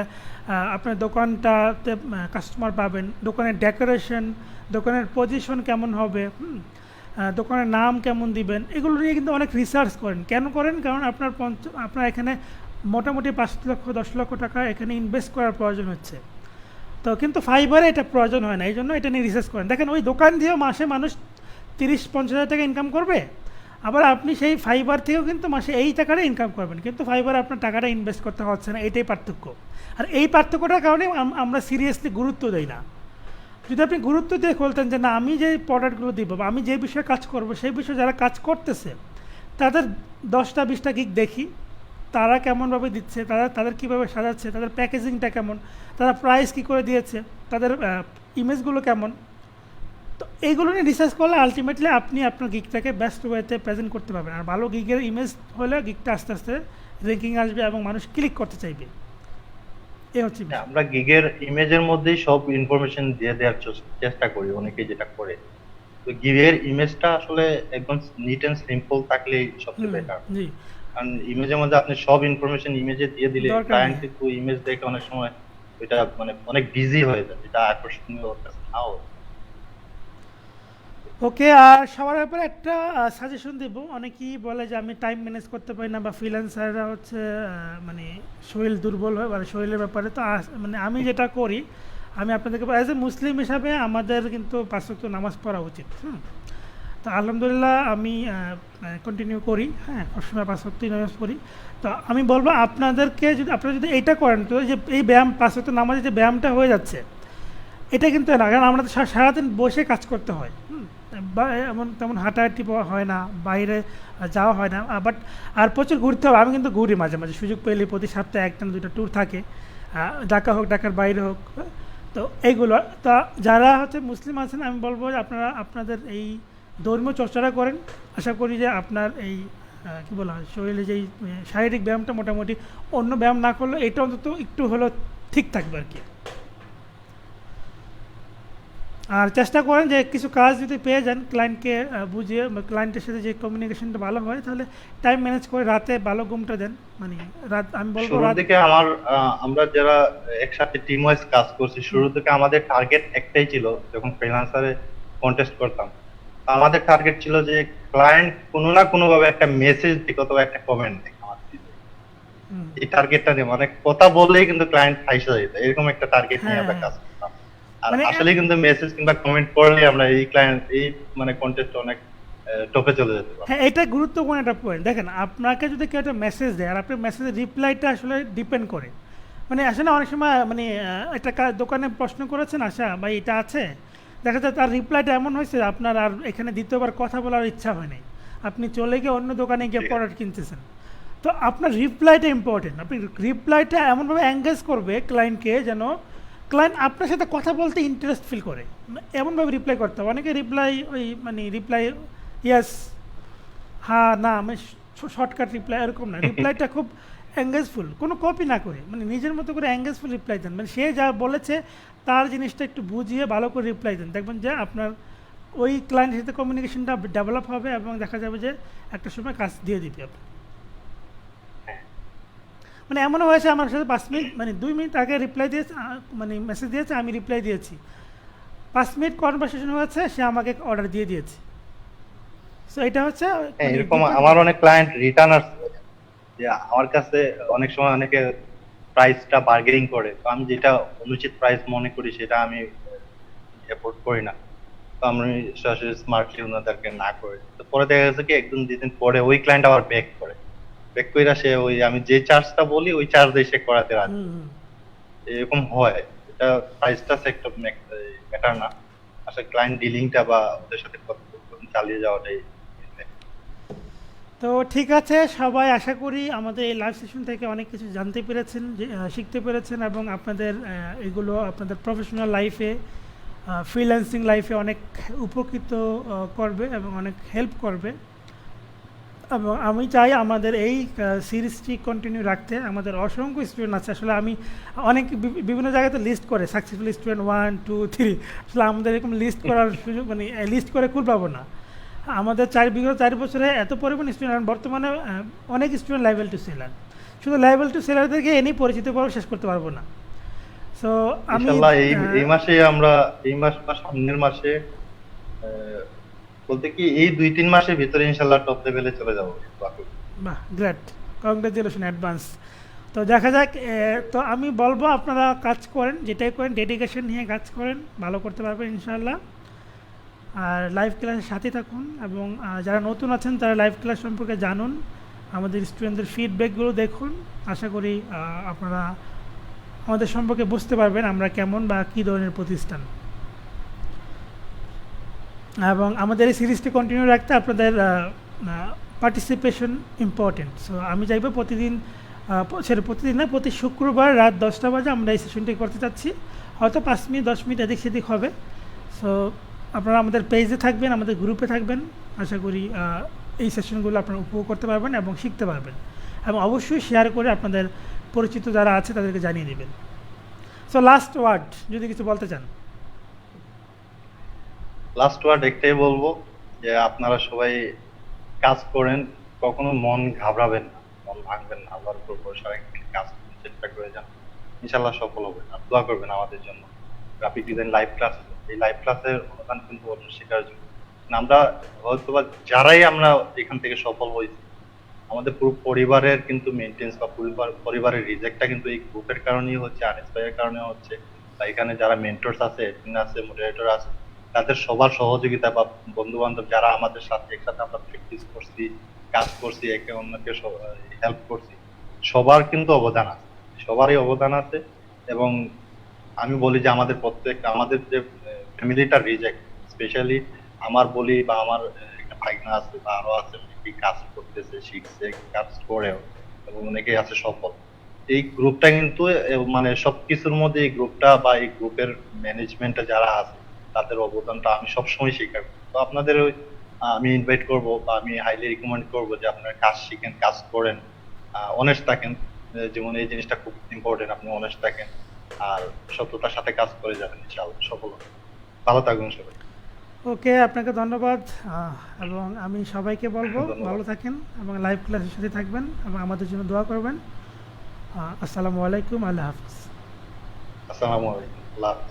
S1: আপনার দোকানটাতে কাস্টমার পাবেন, দোকানের ডেকোরেশন, দোকানের পজিশন কেমন হবে, দোকানের নাম কেমন দিবেন, এগুলো নিয়ে কিন্তু অনেক রিসার্চ করেন। কেন করেন? কারণ আপনার এখানে মোটামুটি 5 লক্ষ 10 লক্ষ টাকা এখানে ইনভেস্ট করার প্রয়োজন হচ্ছে। তো কিন্তু ফাইবারে এটা প্রয়োজন হয় না, এই জন্য এটা নিয়ে রিসার্চ করেন। দেখেন, ওই দোকান দিয়েও মাসে মানুষ 30-50 হাজার টাকা ইনকাম করবে, আবার আপনি সেই ফাইবার থেকেও কিন্তু মাসে এই টাকাটা ইনকাম করবেন, কিন্তু ফাইবারে আপনার টাকাটা ইনভেস্ট করতে হচ্ছে না। এটাই পার্থক্য। আর এই পার্থক্যটার কারণে আমরা সিরিয়াসলি গুরুত্ব দিই না। যদি আপনি গুরুত্ব দিয়ে খুলতেন যে না, আমি যে প্রোডাক্টগুলো দিব বা আমি যে বিষয়ে কাজ করব, সেই বিষয়ে যারা কাজ করতেছে তাদের 10টা 20টা গিগ দেখি, তারা কেমনভাবে দিচ্ছে, তাদের কীভাবে সাজাচ্ছে, তাদের প্যাকেজিংটা কেমন, তারা প্রাইস কী করে দিয়েছে, তাদের ইমেজগুলো কেমন। তো এইগুলো নিয়ে রিসার্চ করলে আলটিমেটলি আপনি আপনার গিগটাকে বেস্ট ওয়েতে প্রেজেন্ট করতে পারবেন। আর ভালো গিগের ইমেজ হলে গিগটা আস্তে আস্তে র্যাঙ্কিং আসবে এবং মানুষ ক্লিক করতে চাইবে। এই হচ্ছে
S2: হ্যাঁ,
S1: বিষয়।
S2: আমরা গিগের ইমেজের মধ্যেই সব ইনফরমেশন দিয়ে দেওয়ার চেষ্টা করি, অনেকে যেটা করে। তো গিগের ইমেজটা আসলে একদম নিট এন্ড সিম্পল থাকলেই সবচেয়ে
S1: হুম।
S2: বেটার।
S1: জি।
S2: কারণ ইমেজের মধ্যে আপনি সব ইনফরমেশন ইমেজে দিয়ে দিলে
S1: দরকার
S2: ক্লায়েন্ট
S1: নেই।
S2: কিন্তু ইমেজ দেখে অনেক সময় এটা মানে অনেক বিজি হয়ে যায়, যেটা আকর্ষণীয় ওর কাছে নাও।
S1: ওকে, আর সবার ব্যাপারে একটা সাজেশন দেব। অনেকেই বলে যে আমি টাইম ম্যানেজ করতে পারি না, বা ফ্রিল্যান্সাররা হচ্ছে মানে শরীর দুর্বল হয়, মানে শরীরের ব্যাপারে। তো মানে আমি যেটা করি, আমি আপনাদেরকে অ্যাজ এ মুসলিম হিসাবে আমাদের কিন্তু 5 ওয়াক্ত নামাজ পড়া উচিত। তো আলহামদুলিল্লাহ আমি কন্টিনিউ করি। হ্যাঁ, সবসময় 5 ওয়াক্ত নামাজ পড়ি। তো আমি বলবো আপনাদেরকে, যদি আপনারা যদি এইটা করেন, তো যে এই ব্যায়াম 5 ওয়াক্ত নামাজে যে ব্যায়ামটা হয়ে যাচ্ছে, এটা কিন্তু না। কারণ আমরা তো সারাদিন বসে কাজ করতে হয়, বা তেমন হাঁটাহাঁটি হয় না, বাইরে যাওয়া হয় না। বাট আর প্রচুর ঘুরতে হবে। আমি কিন্তু ঘুরি মাঝে মাঝে, সুযোগ পেলে প্রতি সপ্তাহে 1 না 2টা ট্যুর থাকে, ঢাকা হোক, ঢাকার বাইরে হোক। তো এইগুলো, তা যারা হচ্ছে মুসলিম আছেন, আমি বলবো যে আপনারা আপনাদের এই ধর্মীয় চর্চাটা করেন। আশা করি যে আপনার এই কী বলা হয়, শরীরে যেই শারীরিক ব্যায়ামটা মোটামুটি অন্য ব্যায়াম না করলে এটা অন্তত একটু হলেও ঠিক থাকবে আর কি। আর চেষ্টা করেন যে কিছু কাজ যদি পেয়ে যান, ক্লায়েন্টকে বুঝিয়ে, ক্লায়েন্টের সাথে যে কমিউনিকেশনটা ভালো হয়, তাহলে টাইম ম্যানেজ করে রাতে ভালো ঘুমটা দেন। মানে রাত, আমি বলবো
S2: শুরুর
S1: রাত।
S2: দিকে আমরা যারা একসাথে টিম ওয়াইজ কাজ করছি, শুরুর দিকে আমাদের টার্গেট একটাই ছিল। যখন ফ্রিল্যান্সারে কন্টেস্ট করতাম, আমাদের টার্গেট ছিল যে ক্লায়েন্ট কোনো না কোনো ভাবে একটা মেসেজ দিক অথবা একটা কমেন্ট দিক আমার দিতে।
S1: হুম।
S2: এই টার্গেটটা নিয়ে মানে কথা বললেই কিন্তু ক্লায়েন্ট ফাইসা যেত, এরকম একটা টার্গেট নিয়ে আমরা
S1: হ্যাঁ।
S2: কাজ করতাম। আর
S1: মানে
S2: আসলে কিন্তু মেসেজ কিংবা কমেন্ট করলে আমরা এই ক্লায়েন্ট এই মানে কন্টেস্ট অনেক টপে চলে যেতে পারি।
S1: হ্যাঁ, এটা গুরুত্বপূর্ণ একটা পয়েন্ট। দেখেন, আপনাকে যদি কেউ একটা মেসেজ দেয় আর আপনার মেসেজের রিপ্লাইটা আসলে ডিপেন্ড করে, মানে আসলে অনেক সময় মানে একটা দোকানে প্রশ্ন করেছেন, আশা ভাই এটা আছে, দেখা যায় তার রিপ্লাইটা এমন হয়েছে আপনার আর এখানে দ্বিতীয়বার কথা বলার ইচ্ছা হয় নাই, আপনি চলে গিয়ে অন্য দোকানে গিয়ে প্রোডাক্ট কিনতেছেন। তো আপনার রিপ্লাইটা ইম্পর্টেন্ট। আপনি রিপ্লাইটা এমনভাবে এঙ্গেজ করবে ক্লায়েন্টকে যেন ক্লায়েন্ট আপনার সাথে কথা বলতে ইন্টারেস্ট ফিল করে, এমনভাবে রিপ্লাই করতে হবে। অনেকে রিপ্লাই ওই মানে রিপ্লাই ইয়েস, হ্যাঁ, না, মানে শর্টকাট রিপ্লাই এরকম না, রিপ্লাইটা খুব এঙ্গেজফুল, কোনো কপি না করে, মানে নিজের মতো করে এঙ্গেজফুল রিপ্লাই দেন, মানে সে যা বলেছে তার জিনিসটা একটু বুঝিয়ে ভালো করে রিপ্লাই দেন, দেখবেন যে আপনার ওই ক্লায়েন্টের সাথে কমিউনিকেশনটা ডেভেলপ হবে এবং দেখা যাবে যে একটা সময় কাজ দিয়ে দিবে আপনি। মানে এমনও হয়েছে আমার সাথে 5 মিনিট মানে 2 মিনিট আগে রিপ্লাই দিয়েছে, মানে মেসেজ দিয়েছে, আমি রিপ্লাই দিয়েছি, 5 মিনিট কনভারসেশন হয়েছে, সে আমাকে অর্ডার দিয়ে দিয়েছে। সো এটা হচ্ছে
S2: হ্যাঁ, এরকম আমার অনেক ক্লায়েন্ট রিটার্ন আসছে যে আমার কাছে অনেক সময় অনেকে প্রাইসটা বার্গেনিং করে, তো আমি যেটা অনুচিত প্রাইস মনে করি সেটা আমি এফোর্ড করি না, তো আমি সরাসরি স্মার্টলি ওনাদেরকে না করে দিই। তো পরে দেখা গেছে কি একদিন দুদিন পরে ওই ক্লায়েন্ট আবার ব্যাক করে, ব্যাক কইরা সে ওই আমি যে চার্জটা বলি ওই চার্জ দিয়ে সে করাতে রাজি। এরকম হয়, এটা প্রাইসটা একটা ম্যাটার না, আসলে ক্লায়েন্ট ডিলিংটা বা ওদের সাথে কথোপকথন চালিয়ে যাওয়াটাই।
S1: তো ঠিক আছে, সবাই আশা করি আমাদের এই লাইভ সেশন থেকে অনেক কিছু জানতে পেরেছেন, শিখতে পেরেছেন, এবং আপনাদের এগুলো আপনাদের প্রফেশনাল লাইফে, ফ্রিল্যান্সিং লাইফে অনেক উপকৃত করবে এবং অনেক হেল্প করবে। এবং আমি চাই আমাদের এই সিরিজটি কন্টিনিউ রাখতে। আমাদের অসংখ্য স্টুডেন্ট আছে, আসলে আমি অনেক বিভিন্ন জায়গাতে লিস্ট করে সাকসেসফুল স্টুডেন্ট 1 2 3, আসলে আমাদের এরকম লিস্ট করার সুযোগ মানে লিস্ট করে কুল পাবো না। আমাদের বিগত 4 বছরে এত পরিমাণ স্টুডেন্ট, বর্তমানে অনেক স্টুডেন্ট লেভেল টু সেলার, শুধু লেভেল টু সেলারদেরকে এনেই পরিচিত করে শেষ করতে পারবো না। সো আমি
S2: ইনশাআল্লাহ এই মাসে আমরা এই মাস বা সামনের মাসে বলতে কি এই 2-3 মাসের ভিতরে ইনশাআল্লাহ টপ লেভেলে চলে যাব।
S1: বাহ, গ্রেট, কংগ্রেচুলেশন অ্যাডভান্স। তো দেখা যাক, তো আমি বলবো আপনারা কাজ করেন, যেটাই করেন ডেডিকেশন নিয়ে কাজ করেন, ভালো করতে পারবেন ইনশাআল্লাহ। আর লাইভ ক্লাসের সাথে থাকুন, এবং যারা নতুন আছেন তারা লাইভ ক্লাস সম্পর্কে জানুন, আমাদের স্টুডেন্টদের ফিডব্যাকগুলো দেখুন। আশা করি আপনারা আমাদের সম্পর্কে বুঝতে পারবেন আমরা কেমন বা কী ধরনের প্রতিষ্ঠান। এবং আমাদের এই সিরিজটি কন্টিনিউ রাখতে আপনাদের পার্টিসিপেশন ইম্পর্টেন্ট। সো আমি চাইবো প্রতিদিন প্রতিদিন না, প্রতি শুক্রবার রাত 10টা বাজে আমরা এই সেশনটি করতে চাচ্ছি, হয়তো 5 মিনিট 10 মিনিট এদিক সেদিক হবে। সো আপনারা আমাদের পেজে থাকবেন, আমাদের গ্রুপে থাকবেন, আশা করি এই সেশনগুলো আপনারা উপভোগ করতে পারবেন এবং শিখতে পারবেন, এবং অবশ্যই শেয়ার করে আপনাদের পরিচিত যারা আছে তাদেরকে জানিয়ে দেবেন। সো লাস্ট ওয়ার্ড যদি কিছু বলতে চান।
S2: লাস্ট ওয়ার্ড একটাই বলবো যে আপনারা সবাই কাজ করেন, কখনো মন ঘাবড়াবেন না, মন ভাঙবেন না, আল্লাহর উপর ভরসা রেখে কাজ করতে চেষ্টা করে যান, ইনশাআল্লাহ সফল হবেন। আর দোয়া করবেন আমাদের জন্য। গ্রাফিক ডিজাইন লাইভ ক্লাস, এই লাইভ ক্লাসের অনুদান কিন্তু অন্য শেখার জন্য আমরা হয়তো বা যারাই আমরা এখান থেকে সফল হয়েছি, আমাদের পুরো পরিবারের কিন্তু মেনটেন্স বা পরিবারের রিজেক্টটা কিন্তু এই গ্রুপের কারণেই হচ্ছে, আনিস ভাইয়ের কারণে হচ্ছে, বা এখানে যারা মেন্টরস আছে, এডমিন আছে, মডারেটর আছে, তাদের সবার সহযোগিতা বা বন্ধু বান্ধব যারা আমাদের সাথে একসাথে আমরা প্র্যাকটিস করছি, কাজ করছি, একে অন্যকে হেল্প করছি, সবার কিন্তু অবদান আছে, সবারই অবদান আছে। এবং আমি বলি যে আমাদের প্রত্যেকটা আমাদের যে ফ্যামিলিটা রিজেক্ট, স্পেশালি আমার বলি বা আমার একটা ভাইনা আছে বা আরো আছে, অনেকেই কাজ করতেছে, শিখছে, কাজ করেও, এবং অনেকেই আছে সফল। এই গ্রুপটা কিন্তু মানে সবকিছুর মধ্যে এই গ্রুপটা বা এই গ্রুপের ম্যানেজমেন্টে যারা আছে তাদের অবদানটা আমি সবসময় স্বীকার করি। তো আপনাদের আমি ইনভাইট করব বা আমি হাইলি রিকমেন্ড করব যে আপনারা কাজ শিখেন, কাজ করেন, অনেস্ট থাকেন, যেমন এই জিনিসটা খুব ইম্পর্টেন্ট, আপনি অনেস্ট থাকেন আর সততার সাথে কাজ করে যাবেন, ইনশাআল্লাহ সফল হবেন। ভালো থাকবেন সবাই।
S1: ওকে, আপনাকে ধন্যবাদ, এবং আমি সবাইকে বলবো ভালো থাকেন এবং লাইভ ক্লাসের সাথে থাকবেন এবং আমাদের জন্য দোয়া করবেন। আসসালামু আলাইকুম, আল্লাহ হাফিজ।
S2: আসসালামু আলাইকুম, আল্লাহ হাফেজ।